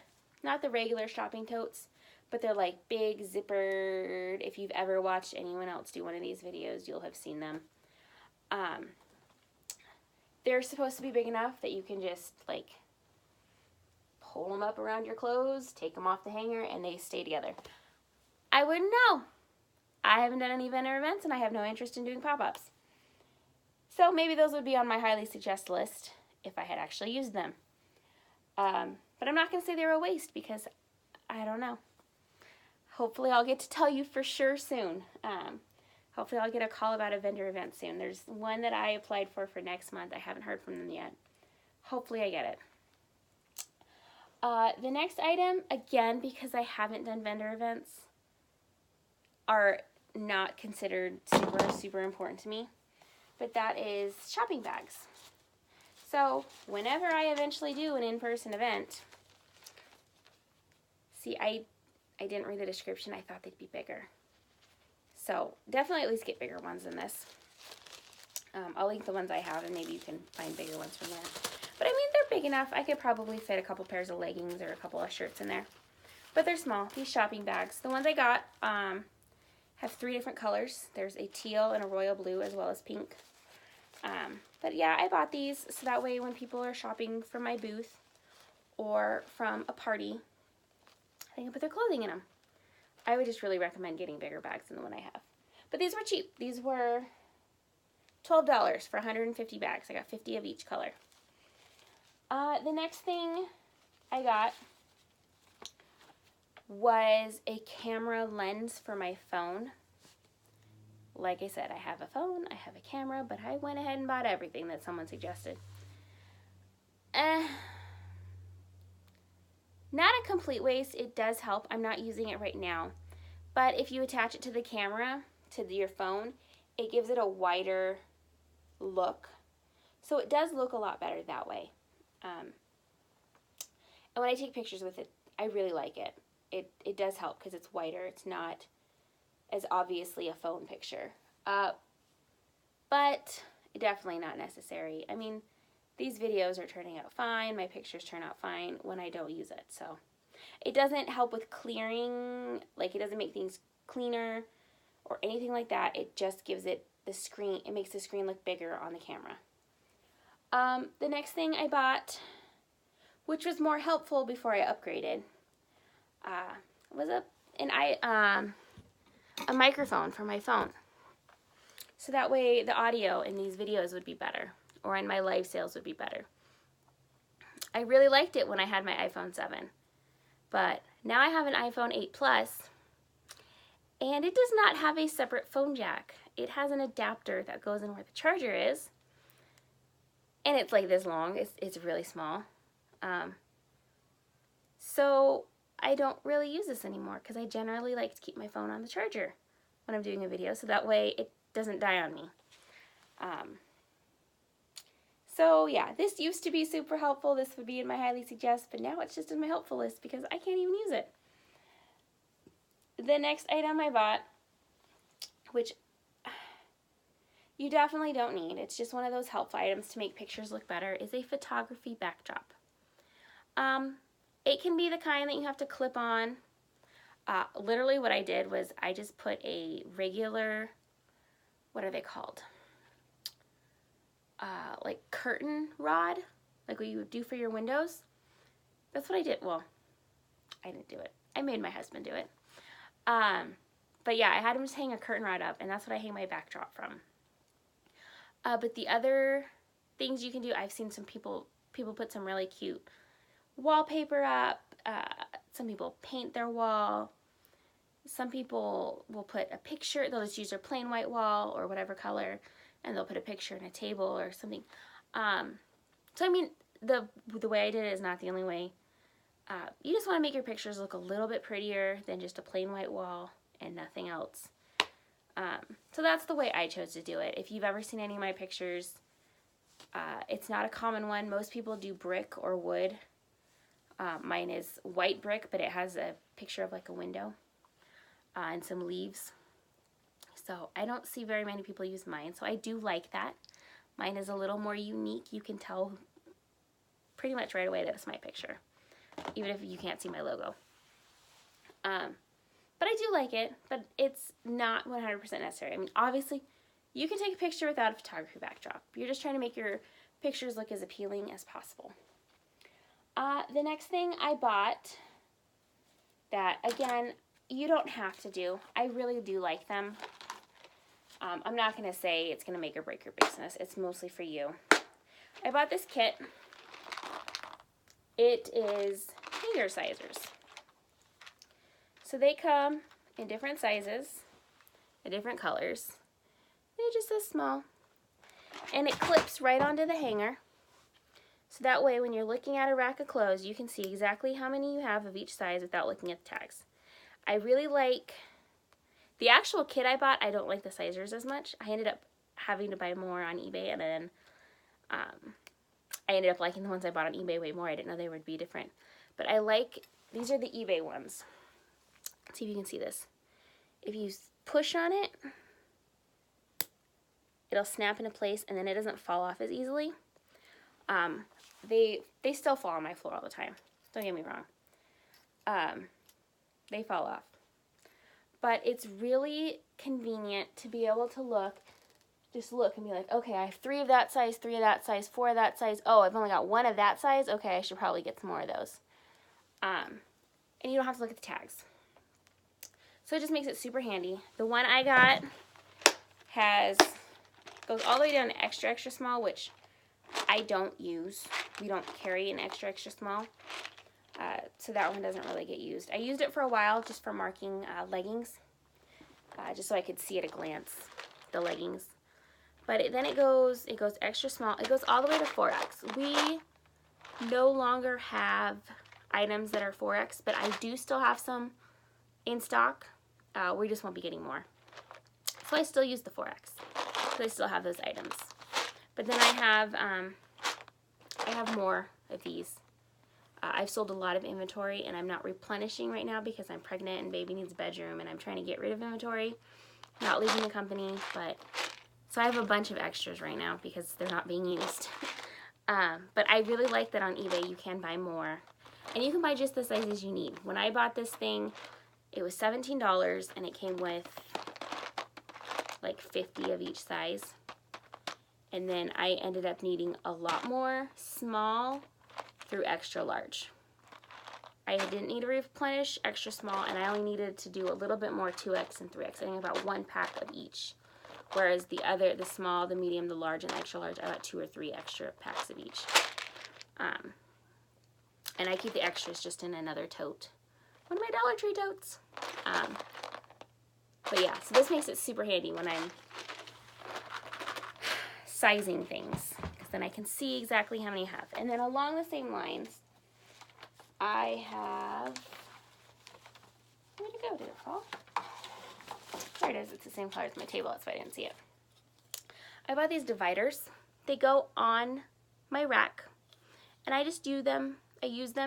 regular shopping totes, but they're like big zippered. If you've ever watched anyone else do one of these videos, you'll have seen them. They're supposed to be big enough that you can just like pull them up around your clothes, take them off the hanger, and they stay together. I wouldn't know. I haven't done any vendor events, and I have no interest in doing pop-ups. So maybe those would be on my highly suggest list if I had actually used them. But I'm not going to say they're a waste because I don't know. Hopefully I'll get to tell you for sure soon. Hopefully I'll get a call about a vendor event soon. There's one that I applied for next month. I haven't heard from them yet. Hopefully I get it. The next item, again, because I haven't done vendor events, are not considered super important to me, but that is shopping bags. So whenever I eventually do an in-person event, see, I didn't read the description. I thought they'd be bigger. So definitely at least get bigger ones than this. I'll link the ones I have, and maybe you can find bigger ones from there. But I mean, they're big enough. I could probably fit a couple pairs of leggings or a couple of shirts in there. But they're small, these shopping bags. The ones I got have 3 different colors. There's a teal and a royal blue as well as pink. But yeah, I bought these so that way when people are shopping from my booth or from a party, they can put their clothing in them. I would just really recommend getting bigger bags than the one I have. But these were cheap. These were $12 for 150 bags. I got 50 of each color. The next thing I got was a camera lens for my phone. Like I said, I have a phone, I have a camera, but I went ahead and bought everything that someone suggested. Not a complete waste. It does help. I'm not using it right now. But if you attach it to the camera, to your phone, it gives it a wider look. So it does look a lot better that way. And when I take pictures with it, I really like it. It does help because it's wider. It's not as obviously a phone picture. But definitely not necessary. I mean, these videos are turning out fine. My pictures turn out fine when I don't use it. So it doesn't help with clearing, like it doesn't make things cleaner or anything like that. It just gives it the screen, it makes the screen look bigger on the camera. The next thing I bought, which was more helpful before I upgraded, was a microphone for my phone. So that way the audio in these videos would be better, or in my live sales would be better. I really liked it when I had my iPhone 7, but now I have an iPhone 8 Plus, and it does not have a separate phone jack. It has an adapter that goes in where the charger is, and it's like this long. It's really small. So I don't really use this anymore because I generally like to keep my phone on the charger when I'm doing a video, so that way it doesn't die on me. So yeah, this used to be super helpful. This would be in my highly suggest, but now it's just in my helpful list because I can't even use it. The next item I bought, which you definitely don't need, it's just one of those helpful items to make pictures look better, is a photography backdrop. It can be the kind that you have to clip on. Literally what I did was I just put a regular, what are they called? Like curtain rod, like what you would do for your windows. That's what I did. Well, I didn't do it. I made my husband do it. But yeah, I had him just hang a curtain rod up, and that's what I hang my backdrop from. But the other things you can do, I've seen some people put some really cute wallpaper up. Some people paint their wall. Some people will put a picture. They'll just use their plain white wall or whatever color, and they'll put a picture in a table or something. So I mean, the way I did it is not the only way. You just want to make your pictures look a little bit prettier than just a plain white wall and nothing else. So that's the way I chose to do it. If you've ever seen any of my pictures, it's not a common one. Most people do brick or wood. Mine is white brick, but it has a picture of like a window and some leaves. So I don't see very many people use mine, so I do like that. Mine is a little more unique. You can tell pretty much right away that it's my picture, even if you can't see my logo. But I do like it, but it's not 100% necessary. I mean, obviously, you can take a picture without a photography backdrop. You're just trying to make your pictures look as appealing as possible. The next thing I bought that, again, you don't have to do. I really do like them. I'm not going to say it's going to make or break your business. It's mostly for you. I bought this kit. It is hanger sizers. So they come in different sizes and different colors. They're just this small. And it clips right onto the hanger. So that way when you're looking at a rack of clothes, you can see exactly how many you have of each size without looking at the tags. I really like the actual kit I bought. I don't like the sizers as much. I ended up having to buy more on eBay, and then I ended up liking the ones I bought on eBay way more. I didn't know they would be different. But I like, these are the eBay ones. Let's see if you can see this. If you push on it, it'll snap into place, and then it doesn't fall off as easily. They still fall on my floor all the time. Don't get me wrong. They fall off. But it's really convenient to be able to just look and be like, okay, I have 3 of that size, 3 of that size, 4 of that size. Oh, I've only got 1 of that size. Okay, I should probably get some more of those. And you don't have to look at the tags. So it just makes it super handy. The one I got goes all the way down to extra, extra small, which I don't use. We don't carry an extra, extra small. So that one doesn't really get used. I used it for a while just for marking leggings, just so I could see at a glance the leggings. But then it goes extra small. It goes all the way to 4X. We no longer have items that are 4X, but I do still have some in stock. We just won't be getting more. So I still use the 4X. So I still have those items. But then I have more of these. I've sold a lot of inventory, and I'm not replenishing right now because I'm pregnant and baby needs a bedroom, and I'm trying to get rid of inventory, not leaving the company. So I have a bunch of extras right now because they're not being used. But I really like that on eBay you can buy more, and you can buy just the sizes you need. When I bought this thing, it was $17, and it came with like 50 of each size. And then I ended up needing a lot more small through extra large. I didn't need to replenish extra small, and I only needed to do a little bit more 2X and 3X. I think about 1 pack of each. Whereas the small, the medium, the large, and extra large, I got 2 or 3 extra packs of each. And I keep the extras just in another tote. One of my Dollar Tree totes. But yeah, so this makes it super handy when I'm sizing things, because then I can see exactly how many I have. And then along the same lines, I have, where'd it go? Did it fall? There it is. It's the same color as my table. That's why I didn't see it. I bought these dividers. They go on my rack, and I just use them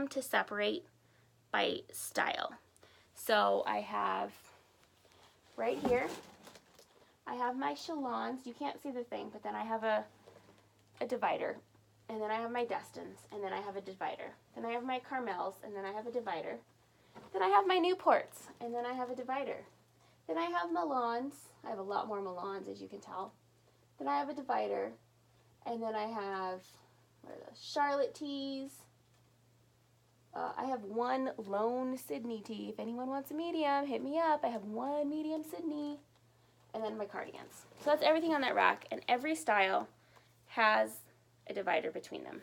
to separate by style. So I have right here, I have my Shalons. You can't see the thing, but then I have a divider. And then I have my Destins, and then I have a divider. Then I have my Carmels, and then I have a divider. Then I have my Newports, and then I have a divider. Then I have Milans. I have a lot more Milans, as you can tell. Then I have a divider. And then I have, what are those? Charlotte tees. I have 1 lone Sydney tee. If anyone wants a medium, hit me up. I have 1 medium Sydney. And then my cardigans. So that's everything on that rack, and every style has a divider between them.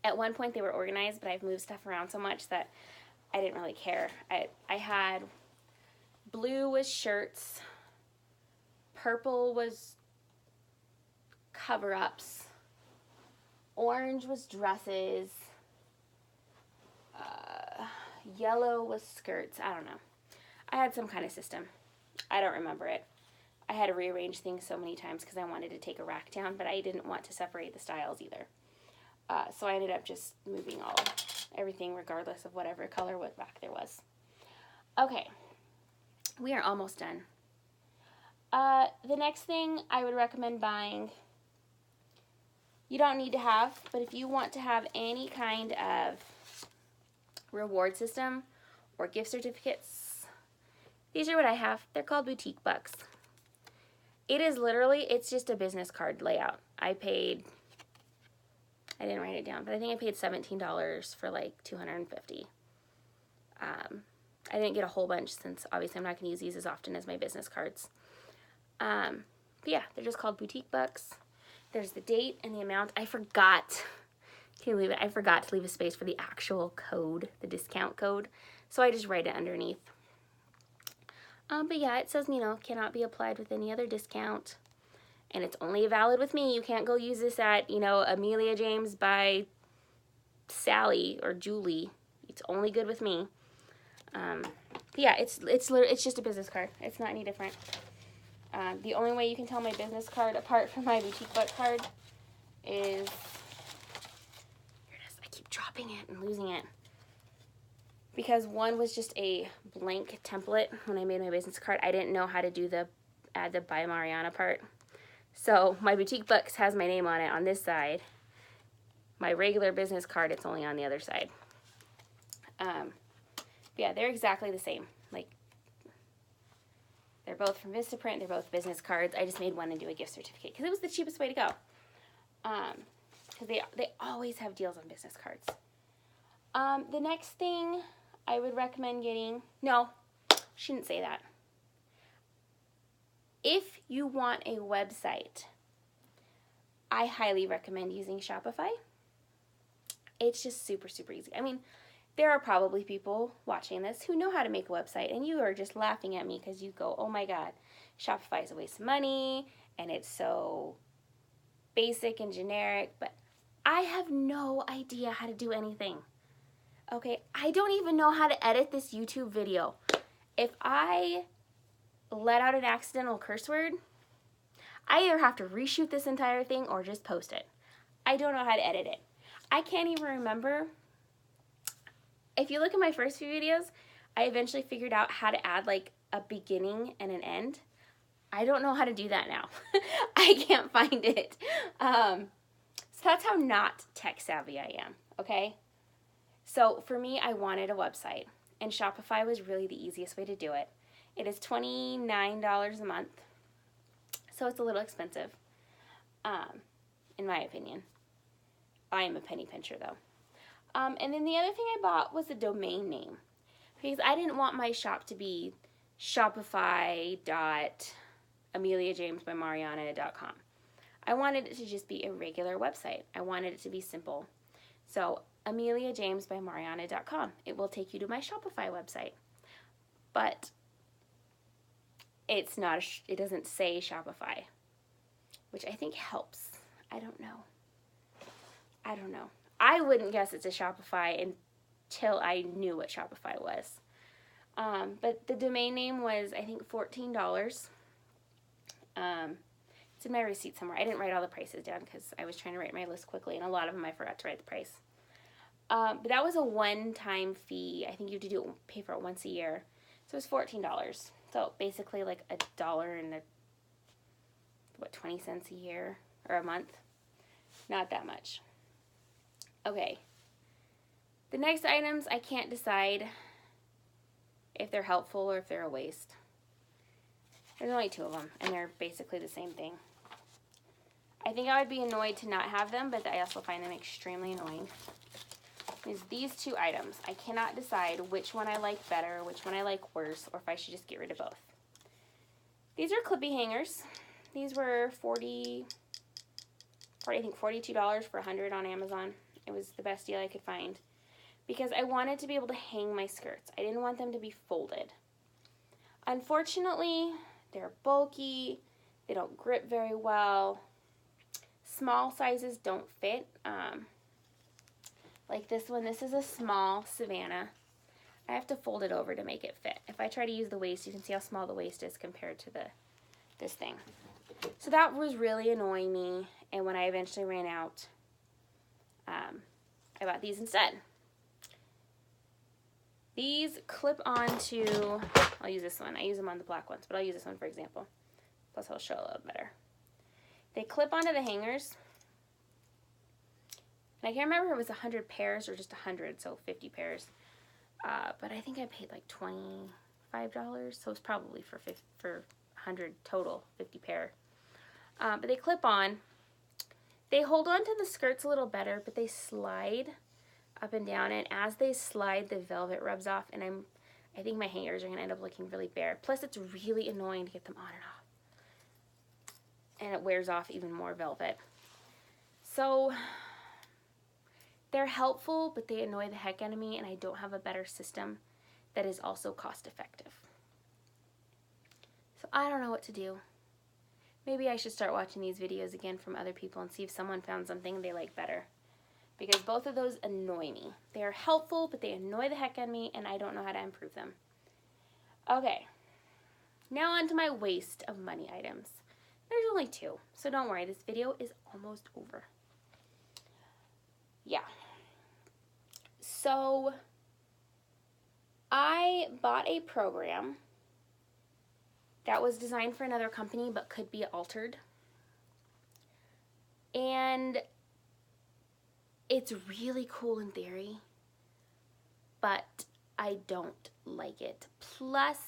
At one point they were organized, but I've moved stuff around so much that I didn't really care. I had blue was shirts, purple was cover-ups, orange was dresses, yellow was skirts. I don't know. I had some kind of system. I don't remember it. I had to rearrange things so many times because I wanted to take a rack down, but I didn't want to separate the styles either. So I ended up just moving everything regardless of whatever color rack there was. Okay, we are almost done. The next thing I would recommend buying, you don't need to have, but if you want to have any kind of reward system or gift certificates, these are what I have. They're called boutique bucks. It is literally, it's just a business card layout. I didn't write it down, but I think I paid $17 for like 250. I didn't get a whole bunch since obviously I'm not going to use these as often as my business cards. But yeah, they're just called boutique bucks. There's the date and the amount. I forgot. Can you believe it? I forgot to leave a space for the actual code, the discount code. So I just write it underneath. But yeah, it says, cannot be applied with any other discount. And it's only valid with me. You can't go use this at, Amelia James by Sally or Julie. It's only good with me. Yeah, it's just a business card. It's not any different. The only way you can tell my business card apart from my boutique buck card is, here it is, I keep dropping it and losing it. Because one was just a blank template when I made my business card. I didn't know how to add the by Marianna part. So my boutique bucks has my name on it on this side. My regular business card, it's only on the other side. Yeah, they're exactly the same. Like, they're both from Vistaprint. They're both business cards. I just made one into a gift certificate because it was the cheapest way to go. Because they always have deals on business cards. The next thing I would recommend getting, no, shouldn't say that. If you want a website, I highly recommend using Shopify. It's just super, super easy. I mean, there are probably people watching this who know how to make a website, and you are just laughing at me because you go, oh my God, Shopify is a waste of money, and it's so basic and generic, but I have no idea how to do anything. Okay, I don't even know how to edit this YouTube video. If I let out an accidental curse word, I either have to reshoot this entire thing or just post it. I don't know how to edit it. I can't even remember. If you look at my first few videos, I eventually figured out how to add like a beginning and an end. I don't know how to do that now. I can't find it. So that's how not tech savvy I am, okay? So for me, I wanted a website, and Shopify was really the easiest way to do it. It is $29 a month, so it's a little expensive, in my opinion. I am a penny pincher, though. And then the other thing I bought was a domain name, because I didn't want my shop to be shopify.ameliajamesbymarianna.com. I wanted it to just be a regular website. I wanted it to be simple. So AmeliaJamesByMarianna.com. It will take you to my Shopify website. But it's not, it doesn't say Shopify, which I think helps. I don't know. I wouldn't guess it's a Shopify until I knew what Shopify was. But the domain name was, I think, $14. It's in my receipt somewhere. I didn't write all the prices down because I was trying to write my list quickly, and a lot of them I forgot to write the price. But that was a one-time fee. I think you have to pay for it once a year. So it was $14. So basically like $1 and 20 cents a year or a month. Not that much. Okay. The next items, I can't decide if they're helpful or if they're a waste. There's only 2 of them, and they're basically the same thing. I think I would be annoyed to not have them, but I also find them extremely annoying. Is these 2 items. I cannot decide which one I like better, which one I like worse, or if I should just get rid of both. These are clippy hangers. These were $42 for 100 on Amazon. It was the best deal I could find because I wanted to be able to hang my skirts. I didn't want them to be folded. Unfortunately, they're bulky. They don't grip very well. Small sizes don't fit. Like this one, this is a small Savannah. I have to fold it over to make it fit. If I try to use the waist, you can see how small the waist is compared to this thing. So that was really annoying me, and when I eventually ran out, I bought these instead. These clip onto, I'll use this one. I use them on the black ones, but I'll use this one for example. Plus I'll show a little better. They clip onto the hangers. And I can't remember if it was 100 pairs or just 100, so 50 pairs. But I think I paid like $25, so it's probably for 100 total, 50 pair. But they clip on. They hold on to the skirts a little better, but they slide up and down, and as they slide, the velvet rubs off, and I think my hangers are going to end up looking really bare. Plus, it's really annoying to get them on and off. And it wears off even more velvet. So, they're helpful, but they annoy the heck out of me, and I don't have a better system that is also cost effective. So, I don't know what to do. Maybe I should start watching these videos again from other people and see if someone found something they like better. Because both of those annoy me. They are helpful, but they annoy the heck out of me, and I don't know how to improve them. Okay. Now on to my waste of money items. There's only 2, so don't worry. This video is almost over. Yeah. So, I bought a program that was designed for another company but could be altered. And it's really cool in theory, but I don't like it. Plus,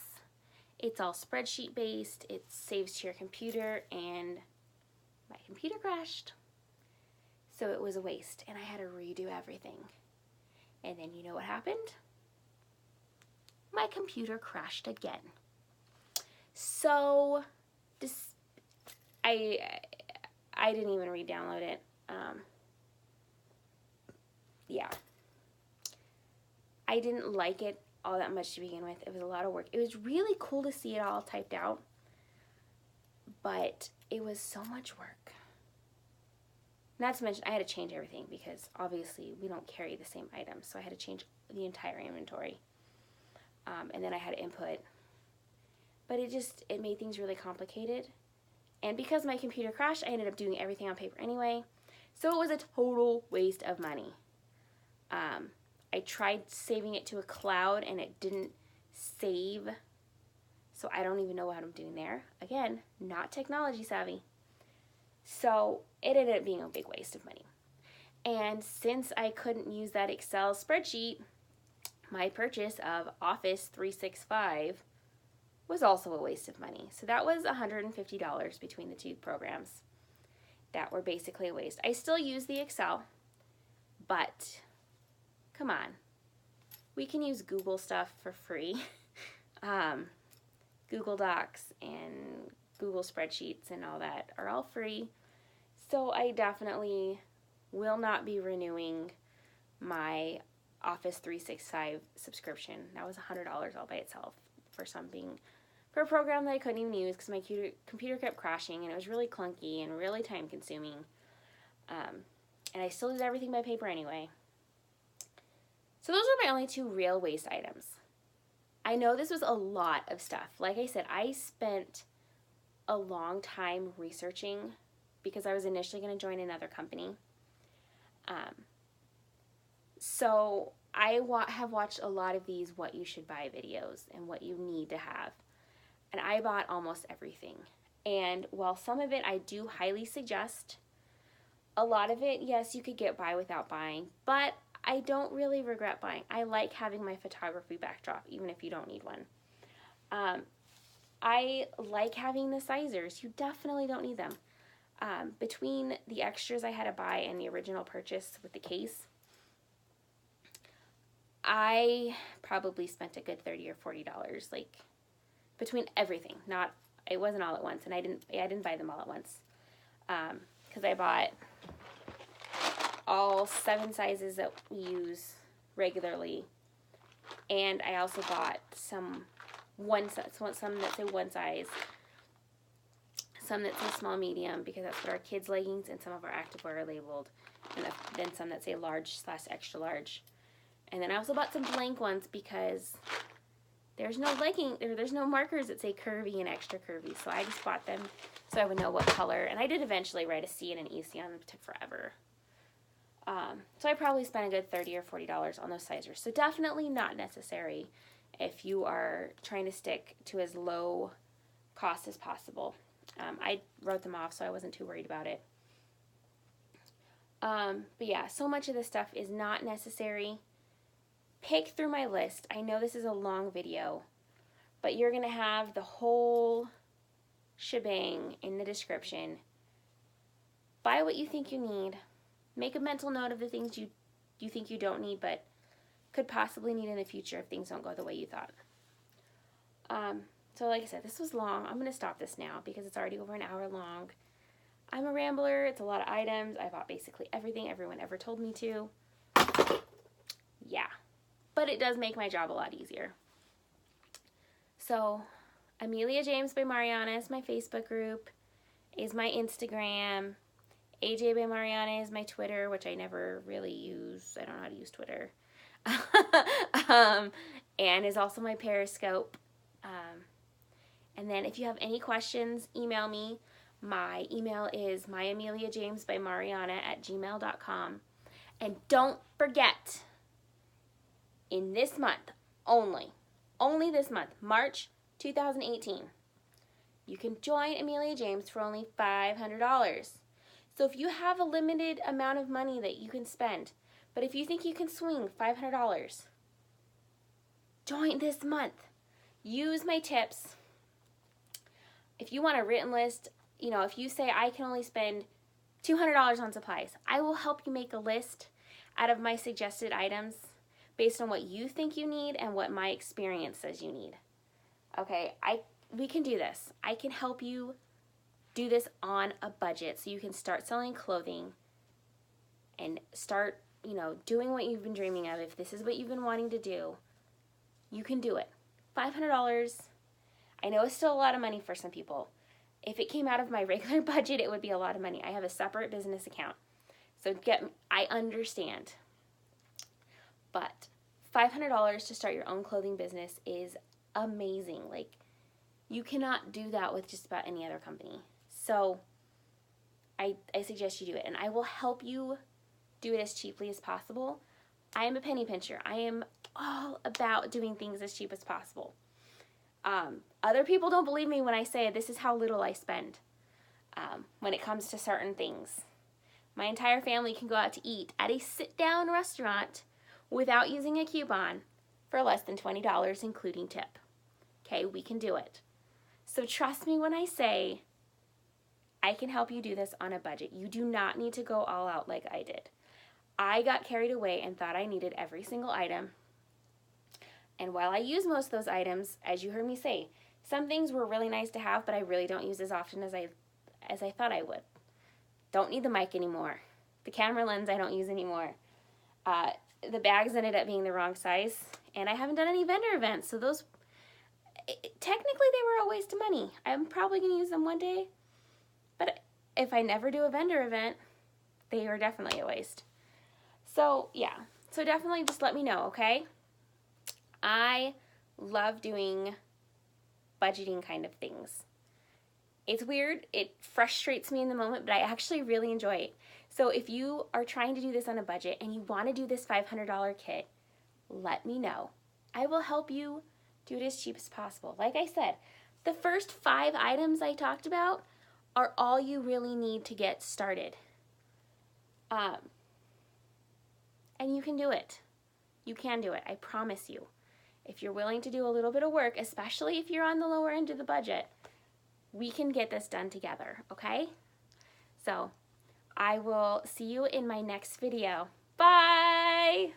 it's all spreadsheet based, it saves to your computer, and my computer crashed. So it was a waste, and I had to redo everything. And then you know what happened? My computer crashed again. So, I didn't even re-download it. Yeah. I didn't like it all that much to begin with. It was a lot of work. It was really cool to see it all typed out, but it was so much work. Not to mention, I had to change everything because obviously we don't carry the same items, so I had to change the entire inventory. And then I had to input. But it made things really complicated. And because my computer crashed, I ended up doing everything on paper anyway. So it was a total waste of money. I tried saving it to a cloud and it didn't save. So I don't even know what I'm doing there. Again, not technology savvy. So it ended up being a big waste of money. And since I couldn't use that Excel spreadsheet, my purchase of Office 365 was also a waste of money. So that was $150 between the 2 programs that were basically a waste. I still use the Excel, but come on. We can use Google stuff for free. Google Docs and Google spreadsheets and all that are all free. So I definitely will not be renewing my Office 365 subscription. That was $100 all by itself for a program that I couldn't even use because my computer kept crashing and it was really clunky and really time consuming. And I still did everything by paper anyway. So those are my only 2 real waste items. I know this was a lot of stuff. Like I said, I spent a long time researching because I was initially going to join another company. So I have watched a lot of these what you should buy videos and what you need to have. And I bought almost everything. And while some of it I do highly suggest, a lot of it, yes, you could get by without buying, but I don't really regret buying. I like having my photography backdrop, even if you don't need one. I like having the sizers. You definitely don't need them. Between the extras I had to buy and the original purchase with the case, I probably spent a good $30 or $40, like between everything. It wasn't all at once, and I didn't buy them all at once, because I bought all 7 sizes that we use regularly, and I also bought some that say one size, some that say small medium because that's what our kids' leggings and some of our activewear are labeled, and then some that say large/extra large. And then I also bought some blank ones because there's no markers that say curvy and extra curvy, so I just bought them so I would know what color. And I did eventually write a C and an EC on them. It took forever. So I probably spent a good $30 or $40 on those sizers. So definitely not necessary if you are trying to stick to as low cost as possible. I wrote them off, so I wasn't too worried about it. But yeah, so much of this stuff is not necessary. Pick through my list. I know this is a long video, but you're going to have the whole shebang in the description. Buy what you think you need. Make a mental note of the things you think you don't need, but could possibly need in the future if things don't go the way you thought. So like I said, this was long. I'm going to stop this now because it's already over an hour long. I'm a rambler. It's a lot of items. I bought basically everything everyone ever told me to. Yeah. But it does make my job a lot easier. So, Amelia James by Marianna is my Facebook group, is my Instagram. AJ by Marianna is my Twitter, which I never really use. I don't know how to use Twitter. And is also my Periscope. And then if you have any questions, email me. My email is myameliajamesbymarianna@gmail.com. And don't forget, in this month only this month, March 2018, you can join Amelia James for only $500. So if you have a limited amount of money that you can spend, but if you think you can swing $500, join this month. Use my tips. If you want a written list, you know, if you say I can only spend $200 on supplies, I will help you make a list out of my suggested items based on what you think you need and what my experience says you need. Okay, we can do this. I can help you do this on a budget so you can start selling clothing and start, you know, doing what you've been dreaming of. If this is what you've been wanting to do, you can do it. $500, I know it's still a lot of money for some people. If it came out of my regular budget, it would be a lot of money. I have a separate business account. So I understand. But $500 to start your own clothing business is amazing. Like, you cannot do that with just about any other company. So I suggest you do it. And I will help you do it as cheaply as possible. I am a penny pincher. I am all about doing things as cheap as possible. Other people don't believe me when I say this is how little I spend when it comes to certain things. My entire family can go out to eat at a sit-down restaurant without using a coupon for less than $20, including tip. Okay, we can do it. So trust me when I say I can help you do this on a budget. You do not need to go all out like I did. I got carried away and thought I needed every single item. And while I use most of those items, as you heard me say, some things were really nice to have, but I really don't use as often as I thought I would. Don't need the mic anymore. The camera lens I don't use anymore. The bags ended up being the wrong size, and I haven't done any vendor events, so those, technically they were a waste of money. I'm probably going to use them one day, but if I never do a vendor event, they are definitely a waste. So, yeah. So definitely just let me know, okay? I love doing budgeting kind of things. It's weird. It frustrates me in the moment, but I actually really enjoy it. So if you are trying to do this on a budget and you want to do this $500 kit, let me know. I will help you do it as cheap as possible. Like I said, the first 5 items I talked about are all you really need to get started. And you can do it. You can do it. I promise you. If you're willing to do a little bit of work, especially if you're on the lower end of the budget, we can get this done together, okay? So, I will see you in my next video. Bye!